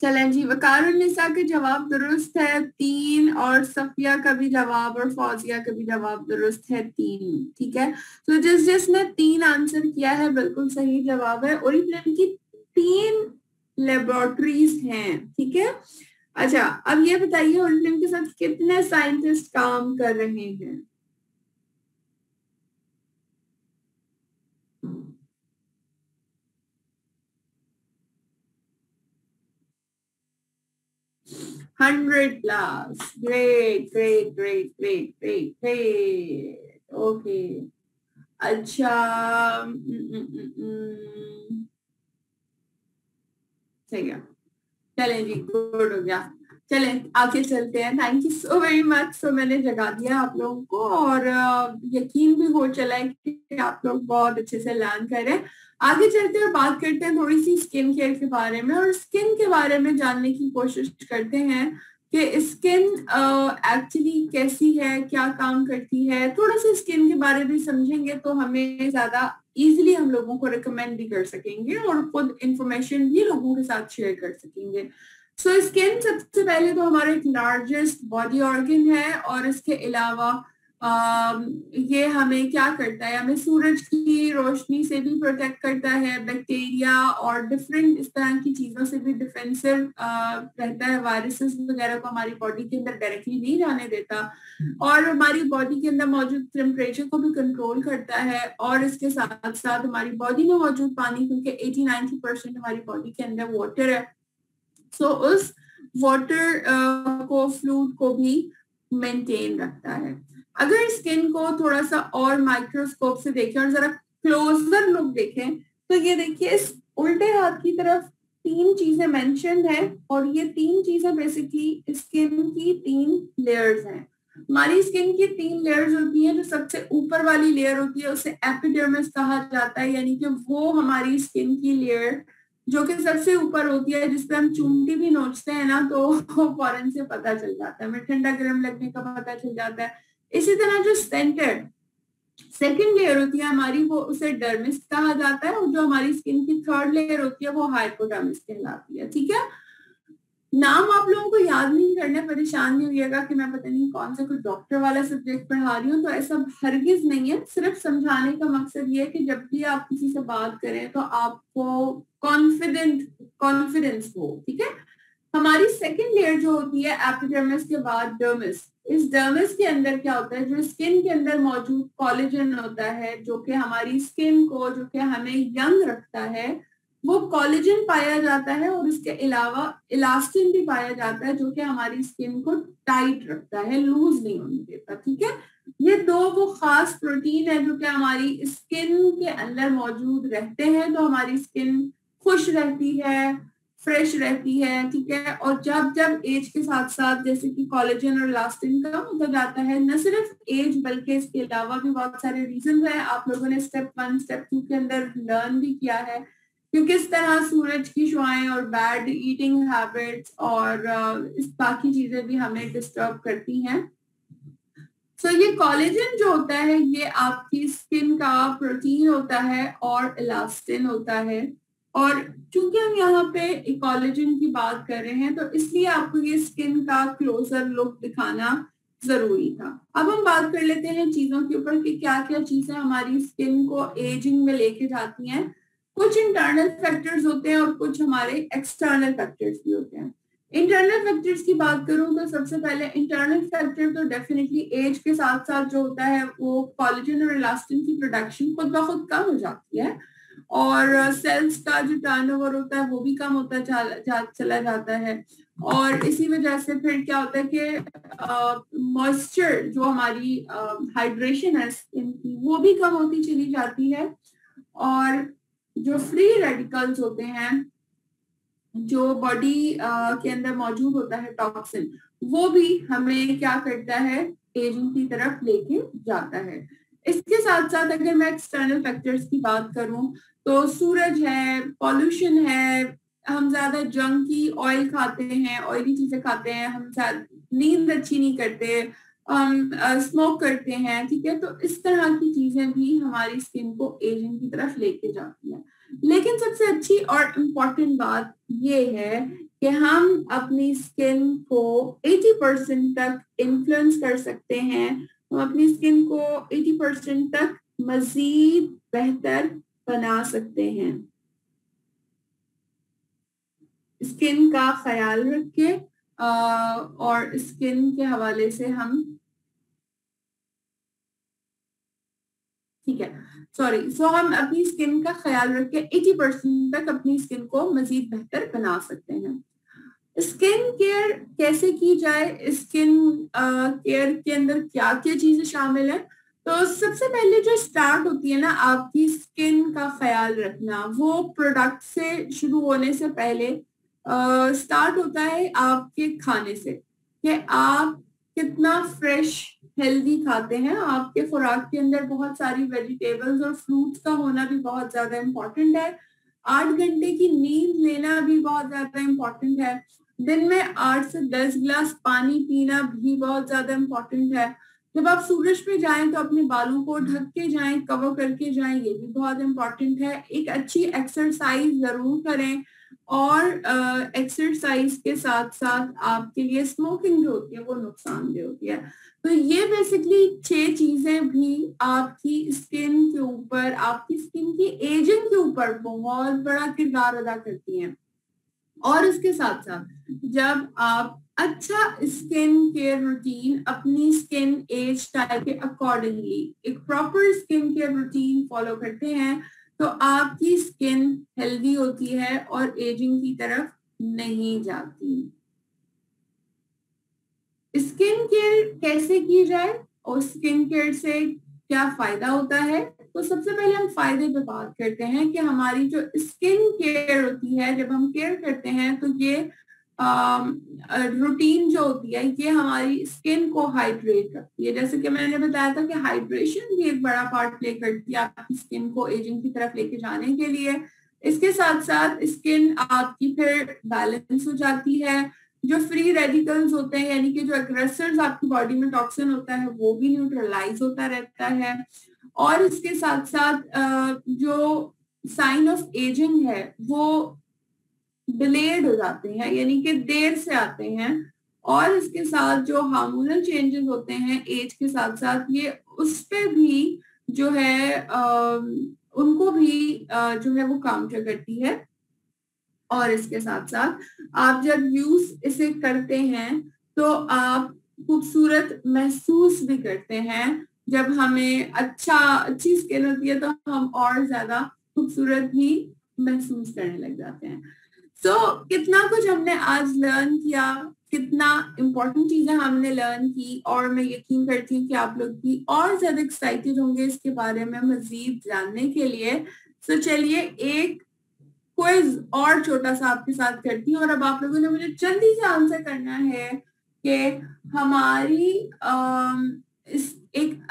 चलें जी, वकारुन्निसा के जवाब दुरुस्त है 3, और सफिया का भी जवाब और फौजिया का भी जवाब दुरुस्त है 3। ठीक है, तो जिसने 3 आंसर किया है बिल्कुल सही जवाब है। ओरिफ्लेम की 3 लेबोरेटरीज हैं। ठीक है, अच्छा अब ये बताइए ओरिफ्लेम के साथ कितने साइंटिस्ट काम कर रहे हैं। 100+, great great great great great great, okay. अच्छा, सही है, चलें जी, गुड हो गया। चलें आगे चलते हैं, thank you so very much. So मैंने जगा दिया आप लोगों को, और यकीन भी हो चला है कि आप लोग बहुत अच्छे से लर्न कर रहे हैं। आगे चलते हैं, बात करते हैं थोड़ी सी स्किन केयर के बारे में, और स्किन के बारे में जानने की कोशिश करते हैं कि स्किन एक्चुअली कैसी है, क्या काम करती है। थोड़ा सा स्किन के बारे में समझेंगे तो हमें ज्यादा इजीली हम लोगों को रिकमेंड भी कर सकेंगे और खुद इंफॉर्मेशन भी लोगों के साथ शेयर कर सकेंगे। सो स्किन सबसे पहले तो हमारा एक लार्जेस्ट बॉडी ऑर्गन है, और इसके अलावा ये हमें क्या करता है, हमें सूरज की रोशनी से भी प्रोटेक्ट करता है, बैक्टीरिया और डिफरेंट इस तरह की चीजों से भी डिफेंसिव रहता है, वायरसेस वगैरह को हमारी बॉडी के अंदर डायरेक्टली नहीं जाने देता, और हमारी बॉडी के अंदर मौजूद टेम्परेचर को भी कंट्रोल करता है। और इसके साथ साथ हमारी बॉडी में मौजूद पानी, क्योंकि 80-90% हमारी बॉडी के अंदर वाटर है, सो उस वाटर को, फ्लूइड को भी मेंटेन रखता है। अगर स्किन को थोड़ा सा और माइक्रोस्कोप से देखें और जरा क्लोजर लुक देखें, तो ये देखिए इस उल्टे हाथ की तरफ 3 चीजें मेंशन्ड है, और ये 3 चीजें बेसिकली स्किन की 3 लेयर्स हैं। हमारी स्किन की 3 लेयर्स होती हैं। जो सबसे ऊपर वाली लेयर होती है उसे एपिडर्मिस कहा जाता है, यानी कि वो हमारी स्किन की लेयर जो कि सबसे ऊपर होती है, जिसपे हम चूंटी भी नोचते हैं ना तो फौरन से पता चल जाता है, हमें ठंडा गर्म लगने का पता चल जाता है। इसी तरह जो सेंटर सेकंड लेयर होती है हमारी, वो उसे डर्मिस कहा जाता है, और जो हमारी स्किन की थर्ड लेयर होती है वो हाइपोडर्मिस कहलाती है। ठीक है, नाम आप लोगों को याद नहीं करना, परेशान नहीं होइएगा कि मैं पता नहीं कौन सा कोई डॉक्टर वाला सब्जेक्ट पढ़ा रही हूँ, तो ऐसा हरगिज नहीं है। सिर्फ समझाने का मकसद ये है कि जब भी आप किसी से बात करें तो आपको कॉन्फिडेंस हो। ठीक है, हमारी सेकेंड लेयर जो होती है एपिडर्मिस के बाद डर्मिस, इस डर्मिस के अंदर क्या होता है, जो स्किन के अंदर मौजूद कोलेजन होता है, जो कि हमारी स्किन को, जो कि हमें यंग रखता है, वो कोलेजन पाया जाता है, और इसके अलावा इलास्टिन भी पाया जाता है, जो कि हमारी स्किन को टाइट रखता है, लूज नहीं होने देता। ठीक है, ये 2 वो खास प्रोटीन है जो कि हमारी स्किन के अंदर मौजूद रहते हैं, तो हमारी स्किन खुश रहती है, फ्रेश रहती है। ठीक है, और जब जब एज के साथ साथ जैसे कि कोलेजन और इलास्टिन कम होता जाता है, न सिर्फ एज बल्कि इसके अलावा भी बहुत सारे रीजन है, आप लोगों ने स्टेप 1 स्टेप 2 के अंदर लर्न भी किया है कि किस तरह सूरज की शुआएं और बैड ईटिंग हैबिट्स और इस बाकी चीजें भी हमें डिस्टर्ब करती हैं। सो ये कोलेजन जो होता है ये आपकी स्किन का प्रोटीन होता है, और इलास्टिन होता है। और चूंकि हम यहाँ पे कोलेजन की बात कर रहे हैं, तो इसलिए आपको ये स्किन का क्लोजर लुक दिखाना जरूरी था। अब हम बात कर लेते हैं चीजों के ऊपर कि क्या क्या चीजें हमारी स्किन को एजिंग में लेके जाती हैं। कुछ इंटरनल फैक्टर्स होते हैं और कुछ हमारे एक्सटर्नल फैक्टर्स भी होते हैं। इंटरनल फैक्टर्स की बात करूं तो सबसे पहले इंटरनल फैक्टर तो डेफिनेटली एज के साथ साथ जो होता है वो कोलेजन और इलास्टिन की प्रोडक्शन खुद ब खुद कम हो जाती है और सेल्स का जो टर्नओवर होता है वो भी कम होता चला जाता है। और इसी वजह से फिर क्या होता है कि मॉइस्चर जो हमारी हाइड्रेशन है स्किन की वो भी कम होती चली जाती है। और जो फ्री रेडिकल्स होते हैं जो बॉडी के अंदर मौजूद होता है टॉक्सिन वो भी हमें क्या करता है एजिंग की तरफ लेके जाता है। इसके साथ साथ अगर मैं एक्सटर्नल फैक्टर्स की बात करूं तो सूरज है, पॉल्यूशन है, हम ज्यादा जंकी ऑयल खाते हैं, ऑयली चीजें खाते हैं, हम नींद अच्छी नहीं करते, हम स्मोक करते हैं, ठीक है। तो इस तरह की चीजें भी हमारी स्किन को एजिंग की तरफ लेके जाती हैं। लेकिन सबसे अच्छी और इम्पोर्टेंट बात ये है कि हम अपनी स्किन को 80% तक इन्फ्लुएंस कर सकते हैं। हम अपनी स्किन को 80% तक मजीद बेहतर बना सकते हैं। स्किन का ख्याल रख के और स्किन के हवाले से हम, ठीक है, सॉरी, सो हम अपनी स्किन का ख्याल रख के 80% तक अपनी स्किन को मजीद बेहतर बना सकते हैं। स्किन केयर कैसे की जाए, स्किन केयर के अंदर क्या क्या चीजें शामिल है। तो सबसे पहले जो स्टार्ट होती है ना आपकी स्किन का ख्याल रखना, वो प्रोडक्ट से शुरू होने से पहले स्टार्ट होता है आपके खाने से कि आप कितना फ्रेश हेल्दी खाते हैं। आपके खुराक के अंदर बहुत सारी वेजिटेबल्स और फ्रूट्स का होना भी बहुत ज्यादा इम्पोर्टेंट है। 8 घंटे की नींद लेना भी बहुत ज्यादा इम्पोर्टेंट है। दिन में 8 से 10 गिलास पानी पीना भी बहुत ज्यादा इम्पोर्टेंट है। जब आप सूरज पे जाएं तो अपने बालों को ढक के जाएं, कवर करके जाएं, ये भी बहुत इम्पोर्टेंट है। एक अच्छी एक्सरसाइज जरूर करें और एक्सरसाइज के साथ साथ आपके लिए स्मोकिंग जो होती है वो नुकसानदेह होती है। तो ये बेसिकली 6 चीजें भी आपकी स्किन के ऊपर, आपकी स्किन की एजिंग के ऊपर बहुत बड़ा किरदार अदा करती हैं। और इसके साथ साथ जब आप अच्छा स्किन केयर रूटीन अपनी स्किन एज टाइप के अकॉर्डिंगली एक proper skin care routine follow करते हैं तो आपकी स्किन हेल्दी होती है और एजिंग की तरफ नहीं जाती। स्किन केयर कैसे की जाए और स्किन केयर से क्या फायदा होता है। तो सबसे पहले हम फायदे पे बात करते हैं कि हमारी जो स्किन केयर होती है, जब हम केयर करते हैं तो ये रूटीन जो होती है ये हमारी स्किन को हाइड्रेट रखती है। जैसे कि मैंने बताया था कि हाइड्रेशन भी एक बड़ा पार्ट प्ले करती है आपकी स्किन को एजिंग की तरफ लेके जाने के लिए। इसके साथ साथ स्किन आपकी फिर बैलेंस हो जाती है। जो फ्री रेडिकल्स होते हैं यानी कि जो अग्रेसर्स आपकी बॉडी में टॉक्सिन होता है वो भी न्यूट्रलाइज होता रहता है। और इसके साथ साथ जो साइन ऑफ एजिंग है वो डिलेड हो जाते हैं यानी कि देर से आते हैं। और इसके साथ जो हार्मोनल चेंजेस होते हैं एज के साथ साथ ये उस पे भी जो है उनको भी जो है वो काउंटर करती है। और इसके साथ साथ आप जब यूज इसे करते हैं तो आप खूबसूरत महसूस भी करते हैं। जब हमें अच्छी स्किन होती है तो हम और ज्यादा खूबसूरत भी महसूस करने लग जाते हैं। कितना कुछ हमने आज लर्न किया, कितना इम्पोर्टेंट चीजें हमने लर्न की और मैं यकीन करती हूँ कि आप लोग भी और ज्यादा एक्साइटेड होंगे इसके बारे में मजीद जानने के लिए। चलिए एक क्विज और छोटा सा आपके साथ करती हूँ और अब आप लोगों ने मुझे जल्दी से आंसर करना है कि हमारी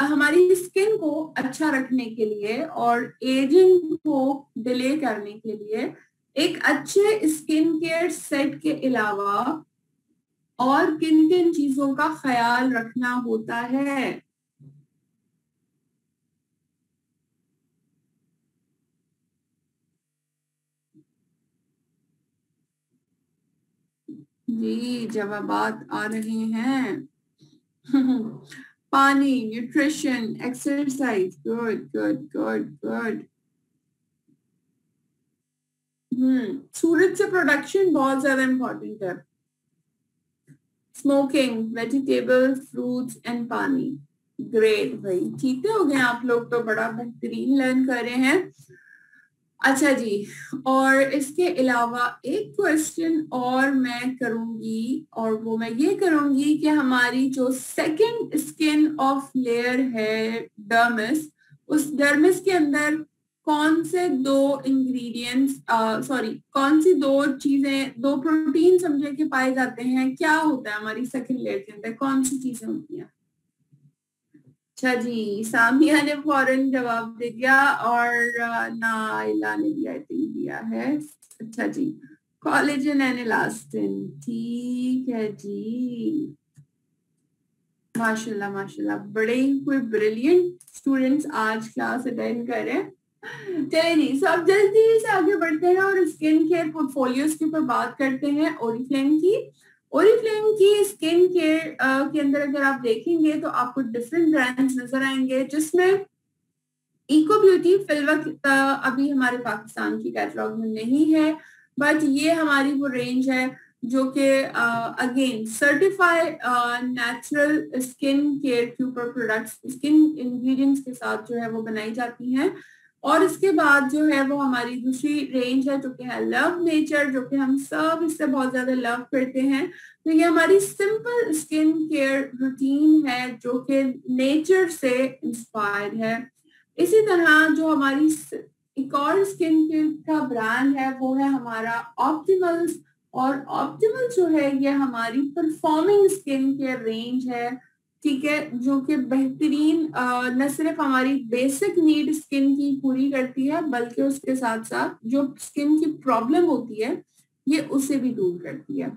हमारी स्किन को अच्छा रखने के लिए और एजिंग को डिले करने के लिए एक अच्छे स्किन केयर सेट के अलावा और किन किन चीजों का ख्याल रखना होता है। जी जवाबात आ रहे हैं। पानी, nutrition, exercise, good good good good. सूरज से प्रोडक्शन बहुत ज्यादा इंपॉर्टेंट है। स्मोकिंग, वेजिटेबल्स, फ्रूट्स एंड पानी। ग्रेट भाई, ठीक हो गए आप लोग, तो बड़ा बेहतरीन लर्न कर रहे हैं। अच्छा जी, और इसके अलावा एक क्वेश्चन और मैं करूंगी, और वो मैं ये करूंगी कि हमारी जो सेकंड स्किन ऑफ लेयर है डर्मिस, उस डर्मिस के अंदर कौन से दो इंग्रेडिएंट्स, सॉरी, कौन सी दो चीजें, दो प्रोटीन समझे कि पाए जाते हैं, क्या होता है हमारी सेकंड लेयर के अंदर, कौन सी चीजें होती हैं? अच्छा जी, सामिया ने फौरन जवाब दे दिया, और नाइला ने भी आई थिंक दिया है। अच्छा जी, कोलेजन एंड इलास्टिन, ठीक है जी। माशाल्लाह माशाल्लाह, बड़े ही कोई ब्रिलियंट स्टूडेंट्स आज क्लास अटेंड कर रहे हैं। चलिए जी, सब जल्दी से आगे बढ़ते हैं और स्किन केयर पोर्टफोलियोज के ऊपर बात करते हैं ओरिफ्लेम की। ओरिफ्लेम की स्किन केयर के अंदर अगर आप देखेंगे तो आपको डिफरेंट ब्रांड्स नजर आएंगे, जिसमें इको ब्यूटी फिलवक्त अभी हमारे पाकिस्तान की कैटलॉग में नहीं है, बट ये हमारी वो रेंज है जो कि again certified natural skin care के ऊपर प्रोडक्ट्स, स्किन इंग्रेडिएंट्स के साथ जो है वो बनाई जाती हैं। और इसके बाद जो है वो हमारी दूसरी रेंज है जो कि है लव नेचर, जो कि हम सब इससे बहुत ज्यादा लव करते हैं। तो ये हमारी सिंपल स्किन केयर रूटीन है जो कि नेचर से इंस्पायर्ड है। इसी तरह जो हमारी एक और स्किन केयर का ब्रांड है वो है हमारा ऑप्टिमल्स, और ऑप्टिमल जो है ये हमारी परफॉर्मिंग स्किन केयर रेंज है, ठीक है, जो कि बेहतरीन न सिर्फ हमारी बेसिक नीड स्किन की पूरी करती है, बल्कि उसके साथ साथ जो स्किन की प्रॉब्लम होती है ये उसे भी दूर करती है।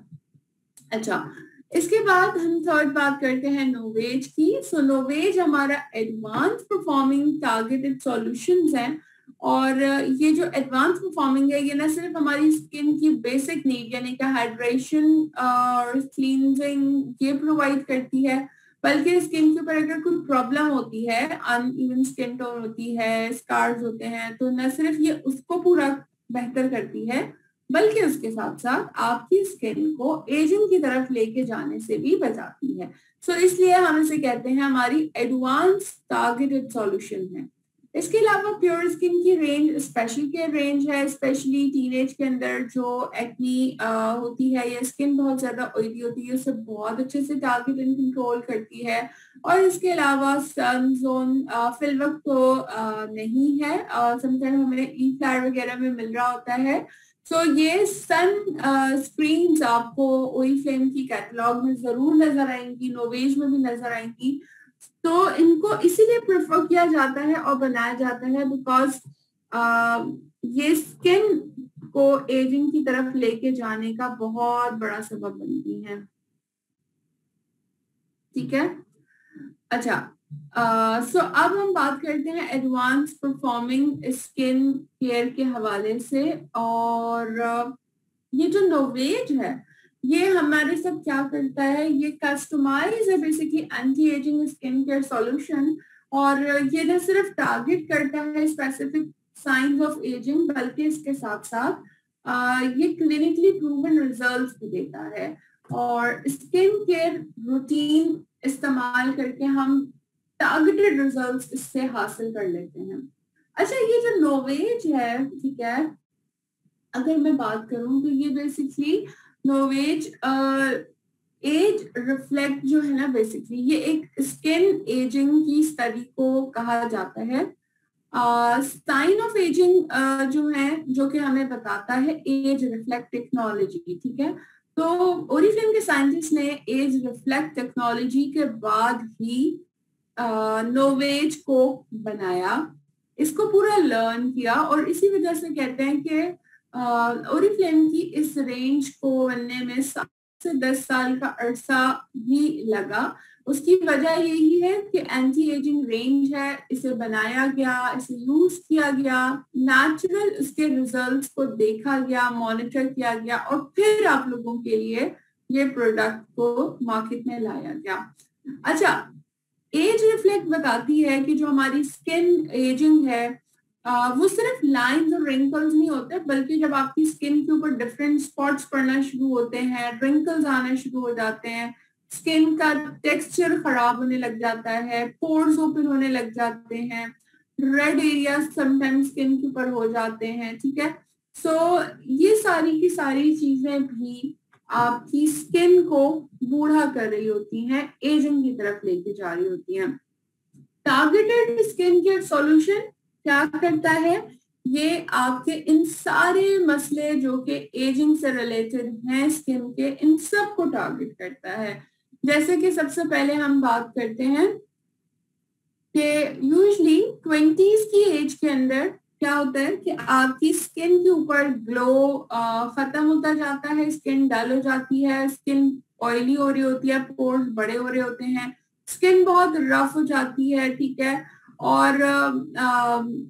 अच्छा, इसके बाद हम थर्ड बात करते हैं नोवेज की। सो नोवेज हमारा एडवांस परफॉर्मिंग टारगेटेड सॉल्यूशंस है, और ये जो एडवांस परफॉर्मिंग है ये न सिर्फ हमारी स्किन की बेसिक नीड यानी कि हाइड्रेशन और क्लींजिंग ये प्रोवाइड करती है, बल्कि स्किन के ऊपर अगर कोई प्रॉब्लम होती है, अनइवन स्किन टोन होती है, स्कार्स होते हैं, तो न सिर्फ ये उसको पूरा बेहतर करती है, बल्कि उसके साथ साथ आपकी स्किन को एजिंग की तरफ लेके जाने से भी बचाती है। सो इसलिए हम इसे कहते हैं हमारी एडवांस टारगेटेड सॉल्यूशन है। इसके अलावा प्योर स्किन की रेंज स्पेशल केयर रेंज है, स्पेशली टीनेज के अंदर जो एक्नी होती है या स्किन बहुत ज्यादा ऑयली होती है उसे बहुत अच्छे से टारगेट एंड कंट्रोल करती है। और इसके अलावा सन जोन फिल वक्त तो नहीं है, समटाइम हमें ई फ्लैट वगैरह में मिल रहा होता है। सो ये सन स्क्रीन्स आपको ओरिफ्लेम की कैटलॉग में जरूर नजर आएंगी, नोवेज में भी नजर आएंगी। तो इनको इसीलिए प्रेफर किया जाता है और बनाया जाता है बिकॉज ये स्किन को एजिंग की तरफ लेके जाने का बहुत बड़ा सबब बनती है, ठीक है। अच्छा, सो अब हम बात करते हैं एडवांस परफॉर्मिंग स्किन केयर के हवाले से। और ये जो नोवेज है ये हमारे साथ क्या करता है, ये कस्टमाइज है basically anti ageing skin care solution, और ये न सिर्फ टारगेट करता है स्पेसिफिक साइंस ऑफ एजिंग, बल्कि इसके साथ साथ ये क्लिनिकली प्रूवन रिजल्ट्स भी देता है। और स्किन केयर रूटीन इस्तेमाल करके हम टारगेटेड रिजल्ट्स इससे हासिल कर लेते हैं। अच्छा, ये जो नोवेज है, ठीक है, अगर मैं बात करूं तो ये बेसिकली नोवेज एज रिफ्लेक्ट जो है ना, बेसिकली ये एक स्किन एजिंग की स्टडी को कहा जाता है। साइन ऑफ एजिंग जो है जो कि हमें बताता है एज रिफ्लेक्ट टेक्नोलॉजी, ठीक है। तो ओरिफ्लेम के साइंटिस्ट ने एज रिफ्लेक्ट टेक्नोलॉजी के बाद ही नोवेज को बनाया, इसको पूरा लर्न किया, और इसी वजह से कहते हैं कि ओरिफ्लेम की इस रेंज को बनने में 7 से 10 साल का अरसा भी लगा। उसकी वजह यही है कि एंटी एजिंग रेंज है, इसे बनाया गया, इसे यूज किया गया, नेचुरल उसके रिजल्ट्स को देखा गया, मॉनिटर किया गया, और फिर आप लोगों के लिए ये प्रोडक्ट को मार्केट में लाया गया। अच्छा, एज रिफ्लेक्ट बताती है कि जो हमारी स्किन एजिंग है वो सिर्फ लाइंस और रिंकल्स नहीं होते, बल्कि जब आपकी स्किन के ऊपर डिफरेंट स्पॉट्स पड़ना शुरू होते हैं, रिंकल्स आने शुरू हो जाते हैं, स्किन का टेक्सचर खराब होने लग जाता है, पोर्स ओपन होने लग जाते हैं, रेड एरिया समटाइम्स स्किन के ऊपर हो जाते हैं, ठीक है। सो ये सारी की सारी चीजें भी आपकी स्किन को बूढ़ा कर रही होती हैं, एजिंग की तरफ लेके जा रही होती हैं। टारगेटेड स्किन केयर सॉल्यूशन क्या करता है, ये आपके इन सारे मसले जो कि एजिंग से रिलेटेड हैं स्किन के, इन सब को टारगेट करता है। जैसे कि सबसे पहले हम बात करते हैं कि यूजली 20s की एज के अंदर क्या होता है कि आपकी स्किन के ऊपर ग्लो खत्म होता जाता है, स्किन डल हो जाती है, स्किन ऑयली हो रही होती है, पोर्स बड़े हो रहे होते हैं, स्किन बहुत रफ हो जाती है, ठीक है। और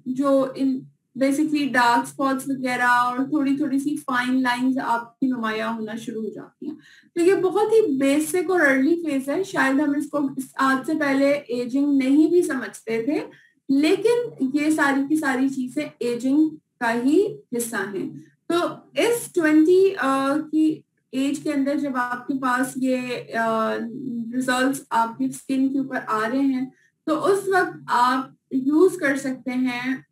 जो इन बेसिकली डार्क स्पॉट्स वगैरह और थोड़ी थोड़ी सी फाइन लाइंस आपकी नुमाया होना शुरू हो जाती हैं। तो ये बहुत ही बेसिक और अर्ली फेज है, शायद हम इसको आज से पहले एजिंग नहीं भी समझते थे, लेकिन ये सारी की सारी चीजें एजिंग का ही हिस्सा हैं। तो इस 20 की एज के अंदर जब आपके पास ये रिजल्ट्स आपकी स्किन के ऊपर आ रहे हैं, तो उस वक्त आप यूज कर सकते हैं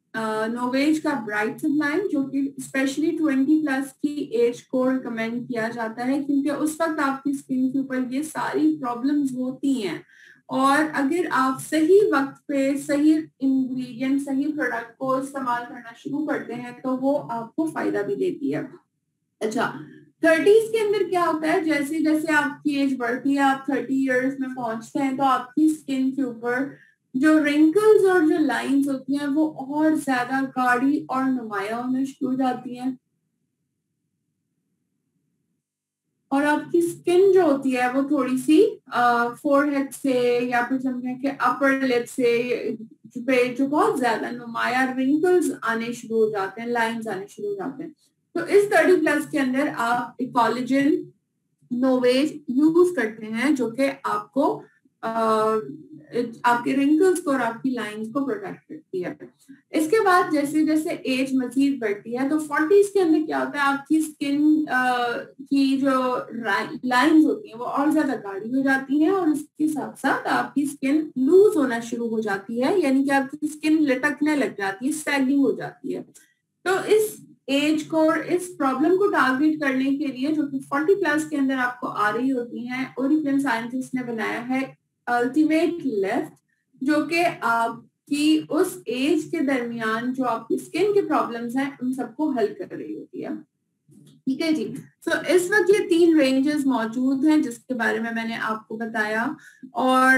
नोवेज का ब्राइट सनलाइन, जो कि स्पेशली 20 प्लस की एज को रिकमेंड किया जाता है, क्योंकि उस वक्त आपकी स्किन के ऊपर ये सारी प्रॉब्लम्स होती हैं। और अगर आप सही वक्त पे सही इंग्रेडिएंट सही प्रोडक्ट को इस्तेमाल करना शुरू करते हैं तो वो आपको फायदा भी देती है। अच्छा, 30s के अंदर क्या होता है, जैसे जैसे आपकी एज बढ़ती है, आप 30 इयर्स में पहुंचते हैं, तो आपकी स्किन के ऊपर जो रिंकल्स और जो लाइंस होती हैं वो और ज्यादा गाढ़ी और नुमाया होने शुरू हो जाती हैं, और आपकी स्किन जो होती है वो थोड़ी सी फोरहेड से या फिर समझें कि अपर लिप से पे जो बहुत ज्यादा नुमाया रिंकल्स आने शुरू हो जाते हैं, लाइंस आने शुरू हो जाते हैं। तो इस 30 प्लस के अंदर आप कोलेजन नोवेज यूज करते हैं, जो कि आपको आपके रिंकल्स को और आपकी लाइंस को प्रोटेक्ट करती है। इसके बाद जैसे जैसे एज मजीद बढ़ती है तो 40s के अंदर क्या होता है, आपकी स्किन की जो लाइंस होती हैं वो और ज्यादा गाढ़ी हो जाती हैं, और उसके साथ साथ आपकी स्किन लूज होना शुरू हो जाती है, यानी कि आपकी स्किन लटकने लग जाती है, सैगिंग हो जाती है। तो इस एज को और इस प्रॉब्लम को टारगेट करने के लिए, जो कि 40 प्लस के अंदर आपको आ रही होती हैं, ओरिफ्लेम साइंटिस्ट ने बनाया है अल्टीमेट लिफ्ट, जो कि आपकी उस एज के दरमियान जो आपकी स्किन के प्रॉब्लम्स हैं उन सबको हल कर रही होती है। ठीक है जी। तो इस वक्त ये 3 रेंजेस मौजूद हैं जिसके बारे में मैंने आपको बताया, और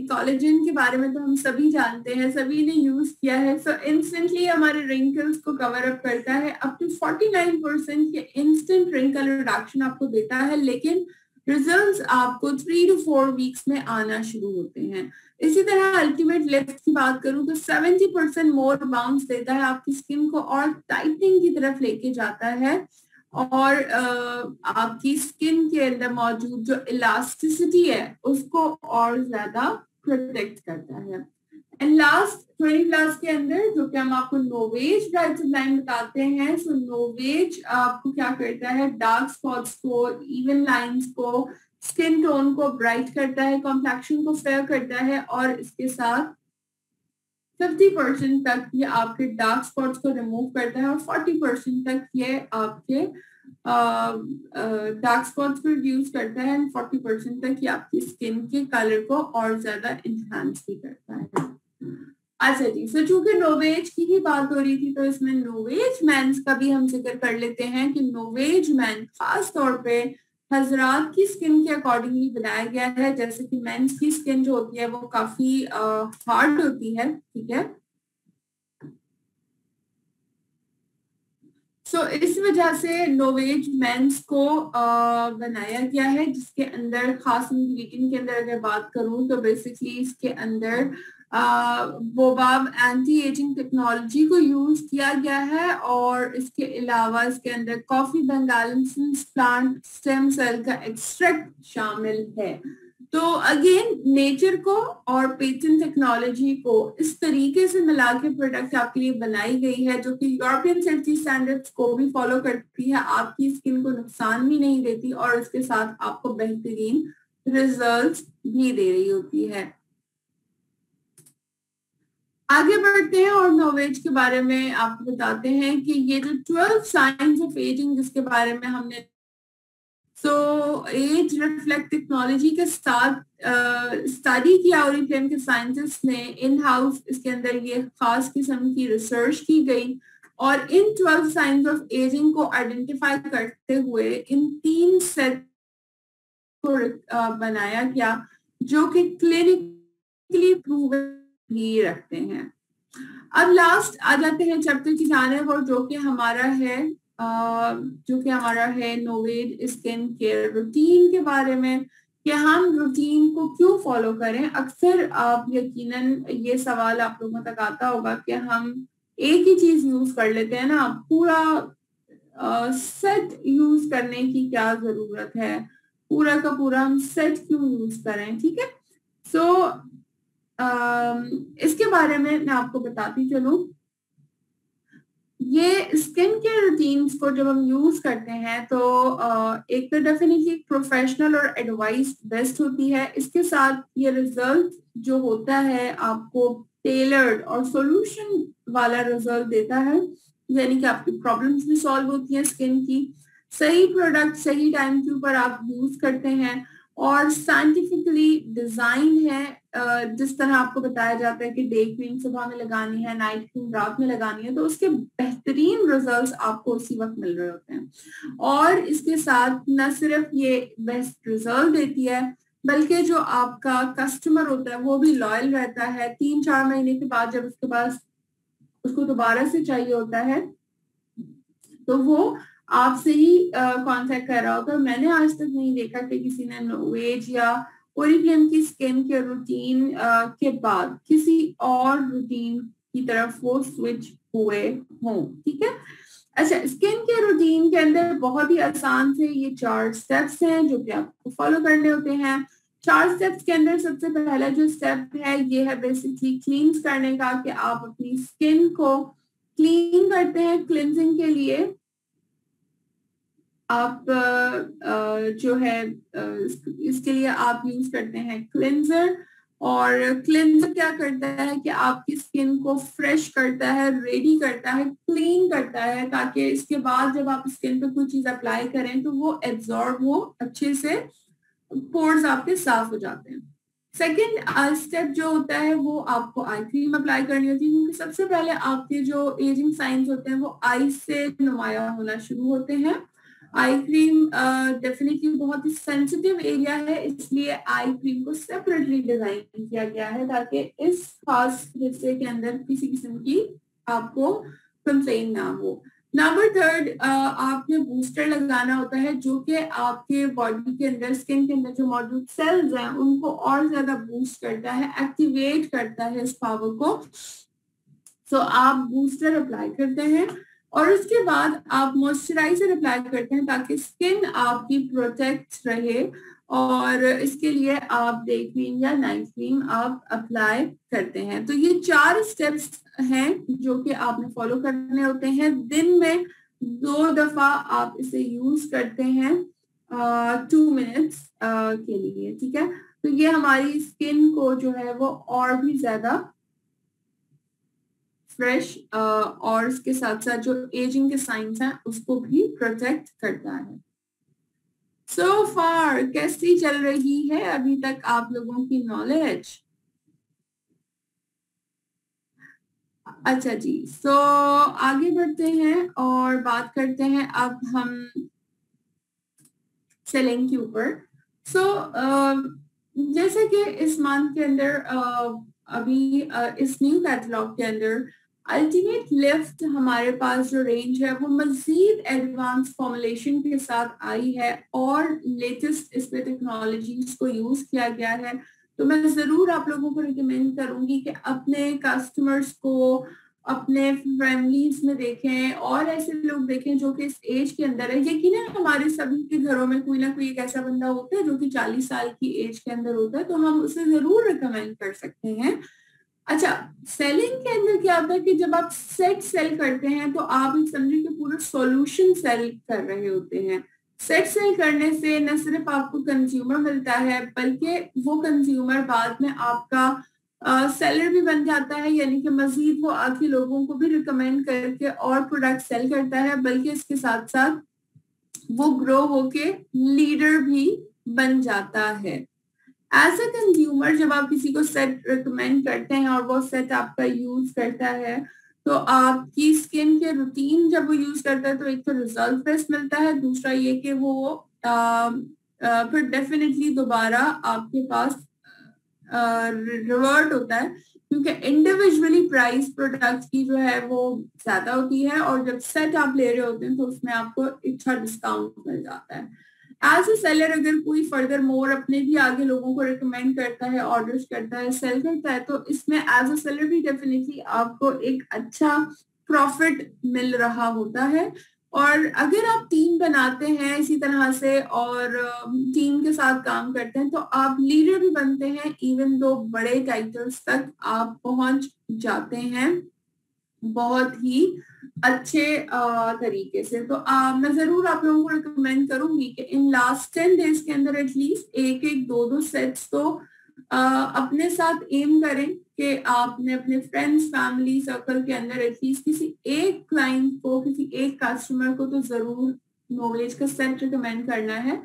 कोलेजन के बारे में तो हम सभी जानते हैं, सभी ने यूज किया है। सो इंस्टेंटली हमारे रिंकल्स को कवर अप करता है, अप टू 49% के इंस्टेंट रिंकल रिडक्शन आपको देता है, लेकिन रिजल्ट्स आपको 3 to 4 वीक्स में आना शुरू होते हैं। इसी तरह अल्टीमेट लिफ्ट की बात करूं तो 70% मोर बाउंस देता है, आपकी स्किन को और टाइटनिंग की तरफ लेके जाता है, और आपकी स्किन के अंदर मौजूद जो इलास्टिसिटी है उसको और ज्यादा प्रोटेक्ट करता है। एंड लास्ट 20 प्लस के अंदर जो कि हम आपको नोवेज ब्राइट लाइन बताते हैं, सो नोवेज आपको क्या करता है, डार्क स्पॉट्स को, इवन लाइंस को, स्किन टोन को ब्राइट करता है, कॉम्प्लेक्शन को फेयर करता है, और इसके साथ 50% तक ये आपके डार्क स्पॉट्स को रिमूव करता है, और 40% तक ये आपके डार्क स्पॉट्स को रिड्यूस करता है, एंड 40% तक ये आपकी स्किन के कलर को और ज्यादा इंहांस भी करता है। अच्छा जी, सो चूंकि नोवेज की ही बात हो रही थी तो इसमें नोवेज मैन का भी हम जिक्र कर लेते हैं कि नोवेज मैन खास तौर पे हजरात की स्किन के अकॉर्डिंगली बनाया गया है। जैसे कि मेंस की स्किन जो होती है वो काफी हार्ड होती है, ठीक है। सो इस वजह से नोवेज मेंस को बनाया गया है, जिसके अंदर खास इंग्रेडिएंट के अंदर अगर बात करूं तो बेसिकली इसके अंदर बोबाब एंटी एजिंग टेक्नोलॉजी को यूज किया गया है, और इसके अलावा इसके अंदर कॉफी बंगालन प्लांट स्टेम सेल का एक्सट्रैक्ट शामिल है। तो अगेन नेचर को और पेटेंट टेक्नोलॉजी को इस तरीके से मिला के प्रोडक्ट आपके लिए बनाई गई है जो कि यूरोपियन सेफ्टी स्टैंडर्ड्स को भी फॉलो करती है, आपकी स्किन को नुकसान भी नहीं देती और इसके साथ आपको बेहतरीन रिजल्ट्स भी दे रही होती है। आगे बढ़ते हैं और नोवेज के बारे में आपको बताते हैं कि ये जो 12 साइंस ऑफ एजिंग जिसके बारे में हमने एज रिफ्लेक्ट टेक्नोलॉजी के साथ स्टडी किया ओरिफ्लेम के साइंटिस्ट ने इन हाउस, इसके अंदर ये खास किस्म की रिसर्च की गई और इन 12 साइंस ऑफ एजिंग को आइडेंटिफाई करते हुए इन 3 सेट को बनाया गया जो कि क्लिनिकली प्रूवन ही रखते हैं। अब लास्ट आ जाते हैं चैप्टर की जानिब और जो कि हमारा है नोवेज स्किन केयर रूटीन के बारे में कि हम रूटीन को क्यों फॉलो करें। अक्सर आप यकीनन ये सवाल आप लोगों तक आता होगा कि हम एक ही चीज यूज कर लेते हैं ना, पूरा सेट यूज करने की क्या जरूरत है, पूरा का पूरा हम सेट क्यों यूज करें, ठीक है। इसके बारे में मैं आपको बताती चलूं। ये स्किन केयर रूटीन्स को जब हम यूज करते हैं तो एक तो डेफिनेटली प्रोफेशनल और एडवाइस बेस्ट होती है, इसके साथ ये रिजल्ट जो होता है आपको टेलर्ड और सॉल्यूशन वाला रिजल्ट देता है, यानी कि आपकी प्रॉब्लम्स भी सॉल्व होती हैं स्किन की, सही प्रोडक्ट सही टाइम के ऊपर आप यूज करते हैं और साइंटिफिकली डिजाइन है। जिस तरह आपको बताया जाता है कि डे क्रीम सुबह में लगानी है, नाइट क्रीम रात में लगानी है, तो उसके बेहतरीन रिजल्ट्स आपको उसी वक्त मिल रहे होते हैं। और इसके साथ न सिर्फ ये बेस्ट रिजल्ट देती है बल्कि जो आपका कस्टमर होता है वो भी लॉयल रहता है। 3-4 महीने के बाद जब उसके पास उसको दोबारा से चाहिए होता है तो वो आपसे ही कांटेक्ट कर रहा होगा। मैंने आज तक नहीं देखा कि किसी ने नोवेज या ओरिफ्लेम की स्किन केयर रूटीन के बाद किसी और रूटीन की तरफ वो स्विच हुए हों, ठीक है। अच्छा, स्किन केयर रूटीन के अंदर बहुत ही आसान से ये 4 स्टेप्स हैं जो कि आपको फॉलो करने होते हैं। 4 स्टेप्स के अंदर सबसे पहला जो स्टेप है ये है बेसिकली क्लींस करने का, कि आप अपनी स्किन को क्लीन करते हैं। क्लिनजिंग के लिए आप जो है इसके लिए आप यूज करते हैं क्लिंजर, और क्लिंजर क्या करता है कि आपकी स्किन को फ्रेश करता है, रेडी करता है, क्लीन करता है, ताकि इसके बाद जब आप स्किन पे कोई चीज अप्लाई करें तो वो एब्जॉर्ब हो अच्छे से, पोर्स आपके साफ हो जाते हैं। सेकेंड स्टेप जो होता है वो आपको आई क्रीम अप्लाई करनी होती है, क्योंकि सबसे पहले आपके जो एजिंग साइंस होते हैं वो आई से नुमाया होना शुरू होते हैं। आई क्रीम डेफिनेटली बहुत ही सेंसिटिव एरिया है, इसलिए आई क्रीम को सेपरेटली डिजाइन किया गया है ताकि इस खास हिस्से के अंदर किसी किस्म की आपको कंप्लेन ना हो। नंबर 3 आपने बूस्टर लगाना होता है जो कि आपके बॉडी के अंदर, स्किन के अंदर जो मौजूद सेल्स हैं उनको और ज्यादा बूस्ट करता है, एक्टिवेट करता है इस पावर को। सो आप बूस्टर अप्लाई करते हैं और उसके बाद आप मॉइस्चराइजर अप्लाई करते हैं ताकि स्किन आपकी प्रोटेक्ट रहे, और इसके लिए आप डे क्रीम या नाइट क्रीम आप अप्लाई करते हैं। तो ये 4 स्टेप्स हैं जो कि आपने फॉलो करने होते हैं। दिन में 2 दफा आप इसे यूज करते हैं 2 मिनट्स के लिए, ठीक है। तो ये हमारी स्किन को जो है वो और भी ज्यादा फ्रेश और इसके साथ साथ जो एजिंग के साइंस हैं उसको भी प्रोटेक्ट करता है। सो फार कैसी चल रही है अभी तक आप लोगों की नॉलेज? अच्छा जी, सो आगे बढ़ते हैं और बात करते हैं अब हम सेलिंग के ऊपर। सो जैसे कि इस मंथ के अंदर अभी इस न्यू कैटलॉग के अंदर अल्टीमेट लिफ्ट हमारे पास जो रेंज है वो मजीद एडवांस फॉर्मुलेशन के साथ आई है और लेटेस्ट इस पे टेक्नोलॉजीज को यूज किया गया है। तो मैं जरूर आप लोगों को रिकमेंड करूंगी कि अपने कस्टमर्स को अपने फैमिलीज में देखें और ऐसे लोग देखें जो कि इस एज के अंदर है, यकीनन हमारे सभी के घरों में कोई ना कोई एक ऐसा बंदा होता है जो कि 40 साल की एज के अंदर होता है, तो हम उसे जरूर रिकमेंड कर सकते हैं। अच्छा, सेलिंग के अंदर क्या होता है कि जब आप सेट सेल करते हैं तो आप समझिए कि पूरा सॉल्यूशन सेल कर रहे होते हैं। सेट सेल करने से न सिर्फ आपको कंज्यूमर मिलता है, बल्कि वो कंज्यूमर बाद में आपका सेलर भी बन जाता है, यानी कि मजीद वो आके लोगों को भी रिकमेंड करके और प्रोडक्ट सेल करता है, बल्कि इसके साथ साथ वो ग्रो होके लीडर भी बन जाता है। एज अ कंज्यूमर जब आप किसी को सेट रिकमेंड करते हैं और वो सेट आपका यूज करता है, तो आपकी स्किन के रूटीन जब वो यूज करता है तो एक तो रिजल्ट बेस्ट मिलता है, दूसरा ये कि वो फिर डेफिनेटली दोबारा आपके पास रिवर्ट होता है, क्योंकि इंडिविजुअली प्राइस प्रोडक्ट की जो है वो ज्यादा होती है, और जब सेट आप ले रहे होते हैं तो उसमें आपको अच्छा डिस्काउंट मिल जाता है। एज ए सेलर अगर कोई फर्दर मोर अपने भी आगे लोगों को रिकमेंड करता है, ऑर्डर्स करता है, सेल करता है, तो इसमें एज ए सेलर भी डेफिनेटली आपको एक अच्छा प्रॉफिट मिल रहा होता है। और अगर आप टीम बनाते हैं इसी तरह से और टीम के साथ काम करते हैं तो आप लीडर भी बनते हैं, इवन दो बड़े टाइटल्स तक आप पहुंच जाते हैं बहुत ही अच्छे तरीके से। तो मैं जरूर आप लोगों को रिकमेंड करूंगी कि इन लास्ट 10 डेज के अंदर एटलीस्ट एक एक दो दो सेट्स तो अपने साथ एम करें कि आपने अपने फ्रेंड्स फैमिली सर्कल के अंदर एटलीस्ट किसी एक क्लाइंट को, किसी एक कस्टमर को तो जरूर नॉलेज का सेट रिकमेंड करना है,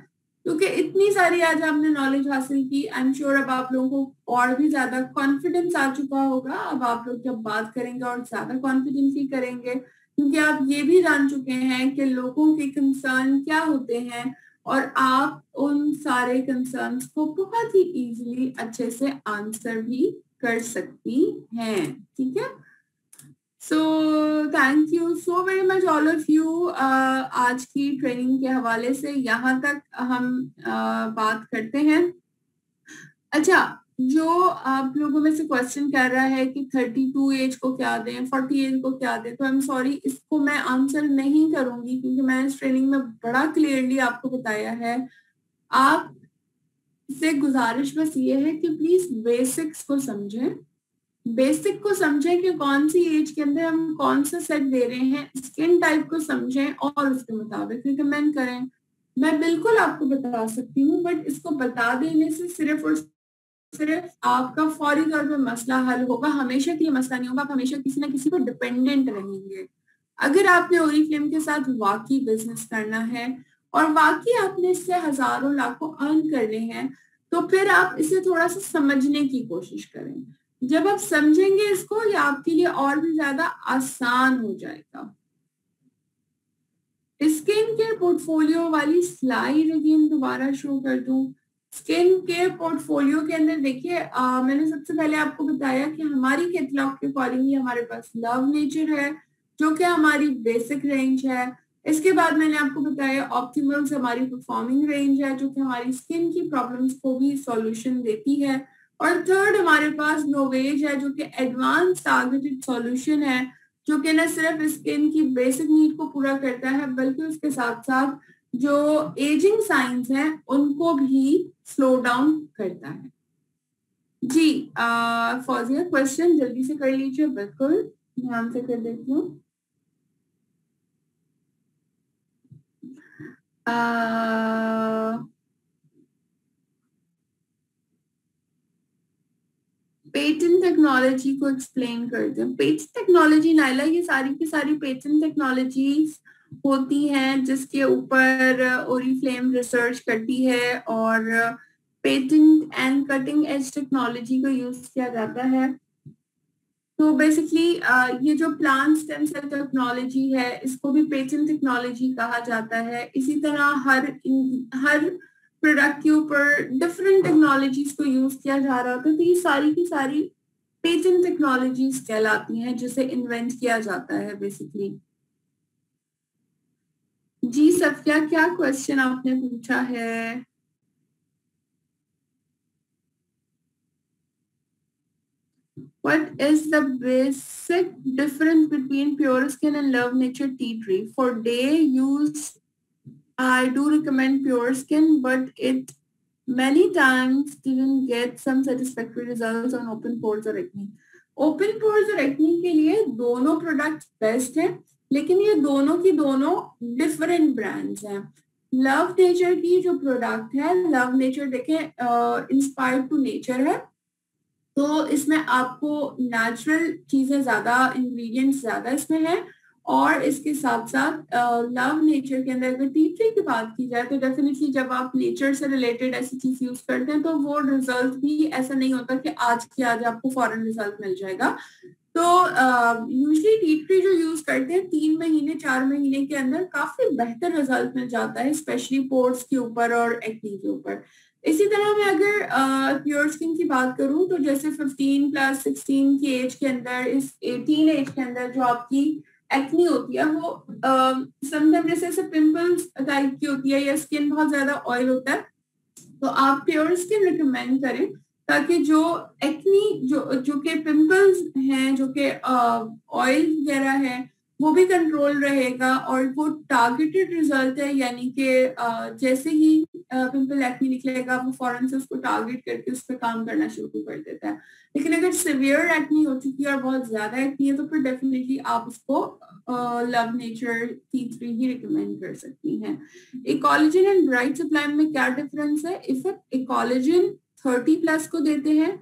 क्योंकि इतनी सारी आज आपने नॉलेज हासिल की, आई एम श्योर अब आप लोगों को और भी ज्यादा कॉन्फिडेंस आ चुका होगा। अब आप लोग जब बात करेंगे और ज्यादा कॉन्फिडेंटली करेंगे, क्योंकि आप ये भी जान चुके हैं कि लोगों के कंसर्न क्या होते हैं और आप उन सारे कंसर्न्स को बहुत ही इजीली अच्छे से आंसर भी कर सकती हैं। ठीक है, so thank you so very much all of you. आज की ट्रेनिंग के हवाले से यहाँ तक हम बात करते हैं। अच्छा, जो आप लोगों में से क्वेश्चन कर रहा है कि 32 एज को क्या दें, 40 एज को क्या दें, तो आई एम सॉरी, इसको मैं आंसर नहीं करूंगी, क्योंकि मैं इस ट्रेनिंग में बड़ा क्लियरली आपको बताया है। आप से गुजारिश बस ये है कि प्लीज बेसिक्स को समझें, बेसिक को समझें कि कौन सी एज के अंदर हम कौन सा सेट दे रहे हैं, स्किन टाइप को समझें और उसके मुताबिक रिकमेंड करें। मैं बिल्कुल आपको बता सकती हूँ, बट इसको बता देने से सिर्फ और सिर्फ आपका फौरी तौर पे मसला हल होगा, हमेशा के लिए मसला नहीं होगा। आप हमेशा किसी ना किसी पर डिपेंडेंट रहेंगे। अगर आपने ओरिफ्लेम के साथ वाकई बिजनेस करना है और वाकई आपने इससे हजारों लाखों अर्न करने हैं, तो फिर आप इसे थोड़ा सा समझने की कोशिश करें। जब आप समझेंगे इसको, ये आपके लिए और भी ज्यादा आसान हो जाएगा। स्किन केयर पोर्टफोलियो वाली स्लाइड अगेन दोबारा शो कर दूं। स्किन केयर पोर्टफोलियो के अंदर देखिए, मैंने सबसे पहले आपको बताया कि हमारी कैटलॉग के अकॉर्डिंगली हमारे पास लव नेचर है, जो कि हमारी बेसिक रेंज है। इसके बाद मैंने आपको बताया ऑप्टिमल्स हमारी परफॉर्मिंग रेंज है, जो कि हमारी स्किन की प्रॉब्लम्स को भी सॉल्यूशन देती है। और थर्ड हमारे पास नोवेज है, जो कि एडवांस टारगेटेड सॉल्यूशन है, जो कि न सिर्फ स्किन की बेसिक नीड को पूरा करता है, बल्कि उसके साथ साथ जो एजिंग साइंस हैं उनको भी स्लो डाउन करता है। जी फौजिया, क्वेश्चन जल्दी से कर लीजिए। बिल्कुल ध्यान से कर देती हूँ। पेटेंट टेक्नोलॉजी को एक्सप्लेन करते हैं। पेटेंट टेक्नोलॉजी नाइला, ये सारी की सारी पेटेंट टेक्नोलॉजीज होती हैं जिसके ऊपर ओरिफ्लेम रिसर्च करती है, और patent and cutting edge technology को यूज किया जाता है। तो बेसिकली ये जो प्लांट स्टेम सेल टेक्नोलॉजी है, इसको भी पेटेंट टेक्नोलॉजी कहा जाता है। इसी तरह हर प्रोडक्ट के ऊपर डिफरेंट टेक्नोलॉजीज को यूज किया जा रहा होता है, तो ये सारी की सारी पेटेंट टेक्नोलॉजीज कहलाती हैं, जिसे इन्वेंट किया जाता है बेसिकली। जी सफिया, क्या क्वेश्चन आपने पूछा है? What is the basic difference between Pure Skin and Love Nature Tea Tree? For day use, I do recommend Pure Skin, but it many times didn't get some satisfactory results on open pores और acne. Open pores और acne के लिए दोनों प्रोडक्ट बेस्ट हैं, लेकिन ये दोनों की दोनों डिफरेंट ब्रांड्स हैं. लव नेचर की जो प्रोडक्ट है, लव नेचर देखें इंस्पायर्ड टू नेचर है, तो इसमें आपको नेचुरल चीजें ज्यादा, इंग्रेडिएंट्स ज्यादा इसमें है. और इसके साथ साथ लव नेचर के अंदर अगर टी ट्री की बात की जाए तो डेफिनेटली जब आप नेचर से रिलेटेड ऐसी चीज यूज करते हैं तो वो रिजल्ट भी ऐसा नहीं होता कि आज के आज आपको फौरन रिजल्ट मिल जाएगा. तो यूजली टी ट्री जो यूज करते हैं 3 महीने 4 महीने के अंदर काफी बेहतर रिजल्ट मिल जाता है, स्पेशली पोर्स के ऊपर और एक्ने के ऊपर. इसी तरह मैं अगर प्योर स्किन की बात करूं तो जैसे 15 प्लस 16 की एज के अंदर, इस 18 एज के अंदर जो आपकी एक्नी होती है वो समटाइम जैसे पिंपल्स टाइप की होती है या स्किन बहुत ज्यादा ऑयल होता है, तो आप प्योर स्किन रिकमेंड करें ताकि जो एक्नी जो के पिंपल्स हैं, जो के ऑयल वगैरह है, वो भी कंट्रोल रहेगा. और वो टारगेटेड रिजल्ट है, यानी कि जैसे ही पिंपल एक्नी निकलेगा वो फौरन से उसको टारगेट करके उस पर काम करना शुरू कर देता है. लेकिन अगर सिवियर एक्नी हो चुकी है और बहुत ज्यादा एक्नी है तो फिर डेफिनेटली आप उसको लव नेचर टी ट्री ही रिकमेंड कर सकती हैं. इकोलॉजिन एंड ब्राइट सप्लाई में क्या डिफरेंस है? इफेक्ट इकोलॉजिन 30 प्लस को देते हैं,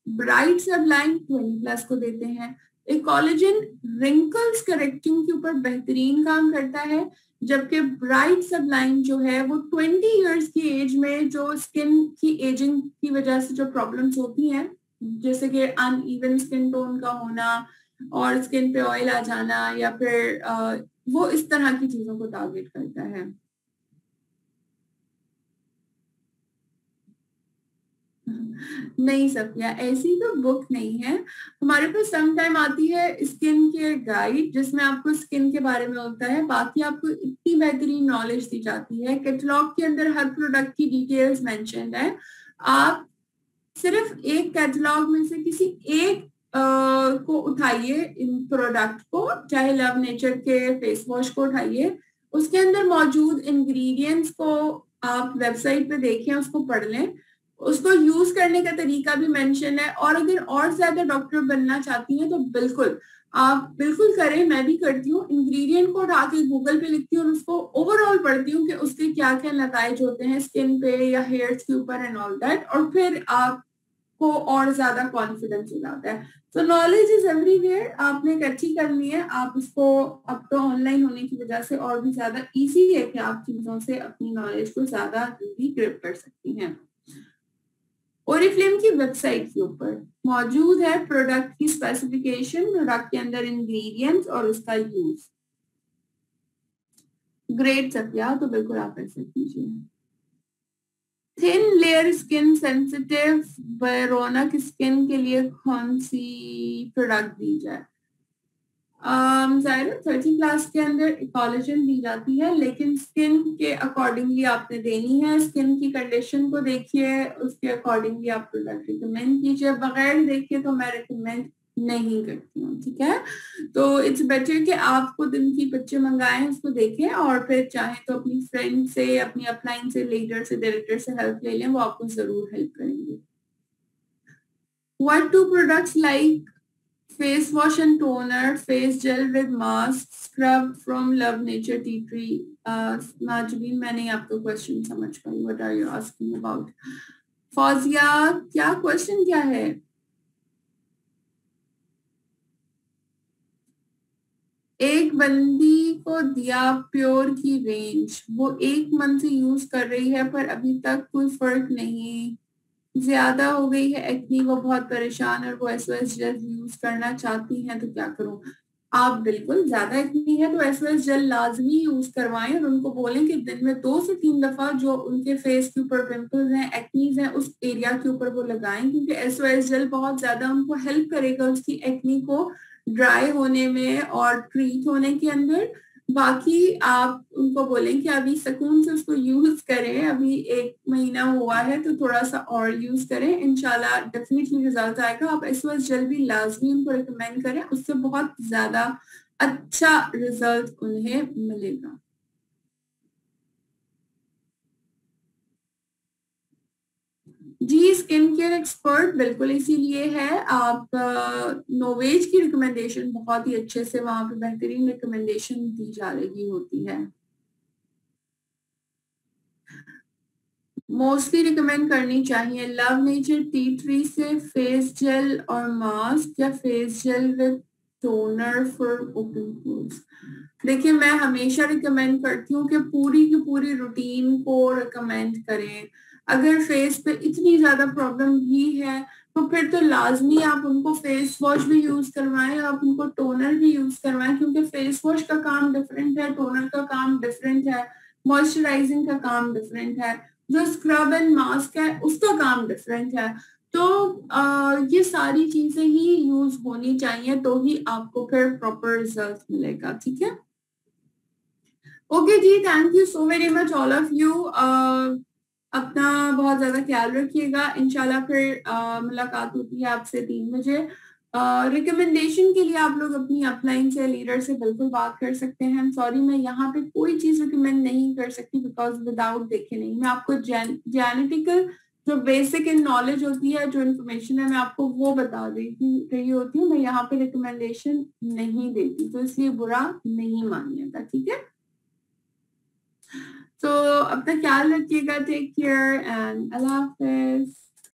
ब्राइट सप्लाई 20 प्लस को देते हैं. इकोलॉजिन रिंकल्स करेक्टिंग के ऊपर बेहतरीन काम करता है, जबकि ब्राइट सबलाइन जो है वो 20 इयर्स की एज में जो स्किन की एजिंग की वजह से जो प्रॉब्लम्स होती हैं, जैसे कि अनइवन स्किन टोन का होना और स्किन पे ऑयल आ जाना या फिर वो इस तरह की चीजों को टारगेट करता है. नहीं सफिया, ऐसी तो बुक नहीं है हमारे पास. सम टाइम आती है स्किन केयर गाइड जिसमें आपको स्किन के बारे में होता है, बाकी आपको इतनी बेहतरीन नॉलेज दी जाती है. कैटलॉग के अंदर हर प्रोडक्ट की डिटेल्स मेंशन्ड है. आप सिर्फ एक कैटलॉग में से किसी एक को उठाइए, इन प्रोडक्ट को, चाहे लव नेचर के फेस वॉश को उठाइए, उसके अंदर मौजूद इंग्रेडिएंट्स को आप वेबसाइट पे देखें, उसको पढ़ लें, उसको यूज करने का तरीका भी मेंशन है. और अगर और ज्यादा डॉक्टर बनना चाहती हैं तो बिल्कुल आप बिल्कुल करें, मैं भी करती हूँ. इंग्रेडिएंट को उठा के गूगल पे लिखती हूँ और उसको ओवरऑल पढ़ती हूँ कि उसके क्या क्या नताइज होते हैं स्किन पे या हेयर्स के ऊपर एंड ऑल दैट, और फिर आपको और ज्यादा कॉन्फिडेंस हो जाता है. तो नॉलेज इज एवरीवेयर, आपने एक अच्छी करनी है. आप उसको अब तो ऑनलाइन होने की वजह से और भी ज्यादा इजी है कि आप चीजों से अपनी नॉलेज को ज्यादा जल्दी ग्रिप कर सकती हैं. ओरिफ्लेम की वेबसाइट के ऊपर मौजूद है प्रोडक्ट की स्पेसिफिकेशन, प्रोडक्ट के अंदर इंग्रेडिएंट्स और उसका यूज. ग्रेट सत्या, तो बिल्कुल आप ऐसे कीजिए. थिन लेयर स्किन सेंसिटिव बैरोनक स्किन के लिए कौन सी प्रोडक्ट दी जाए? जाहिर 30 क्लास के अंदर कोलेजन दी जाती है, लेकिन स्किन के अकॉर्डिंगली आपने देनी है. स्किन की कंडीशन को देखिए, उसके अकॉर्डिंगली आप प्रोडक्ट रिकमेंड कीजिए. बगैर देखिए तो मैं रिकमेंड नहीं करती हूँ, ठीक है. तो इट्स बेटर कि आप खुद इनकी पिक्चर मंगाएं, उसको देखें और फिर चाहे तो अपनी फ्रेंड से, अपनी अपलाइन से, लीडर से, डायरेक्टर से हेल्प ले लें, वो आपको जरूर हेल्प करेंगे. What two products like face wash and toner, face gel with mask, scrub from Love Nature Tea Tree? नाजमीन, मैंने आपका क्वेश्चन समझ पाई. What are you asking about? Fauzia, क्या क्वेश्चन क्या है? एक बंदी को दिया प्योर की रेंज, वो 1 मंथ से यूज कर रही है पर अभी तक कोई फर्क नहीं, ज्यादा हो गई है एक्नी, वो बहुत परेशान और वो SOS जेल यूज करना चाहती हैं, तो क्या करूं? आप बिल्कुल, ज्यादा एक्नी है तो SOS जेल लाजमी यूज करवाएं और उनको बोलें कि दिन में 2 से 3 दफा जो उनके फेस के ऊपर पिंपल्स हैं, एक्नीज हैं, उस एरिया के ऊपर वो लगाएं, क्योंकि SOS जेल बहुत ज्यादा उनको हेल्प करेगा उसकी एक्नी को ड्राई होने में और ट्रीट होने के अंदर. बाकी आप उनको बोलें कि अभी सुकून से उसको यूज करें, अभी 1 महीना हुआ है तो थोड़ा सा और यूज करें, इंशाल्लाह डेफिनेटली रिजल्ट आएगा। आप इस वक्त जल्दी लाजमी उनको रिकमेंड करें, उससे बहुत ज्यादा अच्छा रिजल्ट उन्हें मिलेगा। जी, स्किन केयर एक्सपर्ट बिल्कुल इसीलिए है। आप नोवेज की रिकमेंडेशन बहुत ही अच्छे से वहां पे बेहतरीन रिकमेंडेशन दी जा रही होती है। मोस्टली रिकमेंड करनी चाहिए लव नेचर टी ट्री से फेस जेल और मास्क, या face gel with toner for open pores. देखिए, मैं हमेशा रिकमेंड करती हूँ कि पूरी की पूरी रूटीन को रिकमेंड करें। अगर फेस पे इतनी ज्यादा प्रॉब्लम भी है तो फिर तो लाजमी आप उनको फेस वॉश भी यूज करवाएं, आप उनको टोनर भी यूज करवाएं, क्योंकि फेस वॉश का काम डिफरेंट है, टोनर का काम डिफरेंट है, मॉइस्चराइजिंग का काम डिफरेंट है, जो स्क्रब एंड मास्क है उसका काम डिफरेंट है। तो ये सारी चीजें ही यूज होनी चाहिए, तो ही आपको फिर प्रॉपर रिजल्ट मिलेगा। ठीक है, ओके जी, thank you so very much all of you. अपना बहुत ज्यादा ख्याल रखिएगा, इंशाल्लाह फिर मुलाकात होती है आपसे 3 बजे। रिकमेंडेशन के लिए आप लोग अपनी अपलाइन से, लीडर से बिल्कुल बात कर सकते हैं। सॉरी, मैं यहाँ पे कोई चीज रिकमेंड नहीं कर सकती बिकॉज विदाउट देखे नहीं। मैं आपको जेनेटिकल जो बेसिक इन नॉलेज होती है, जो इन्फॉर्मेशन है, मैं आपको वो बता रही होती हूँ। मैं यहाँ पे रिकमेंडेशन नहीं देती, तो इसलिए बुरा नहीं मानिएगा, ठीक है। तो अपना ख्याल रखिएगा, टेक केयर एंड अल्लाह हाफिज।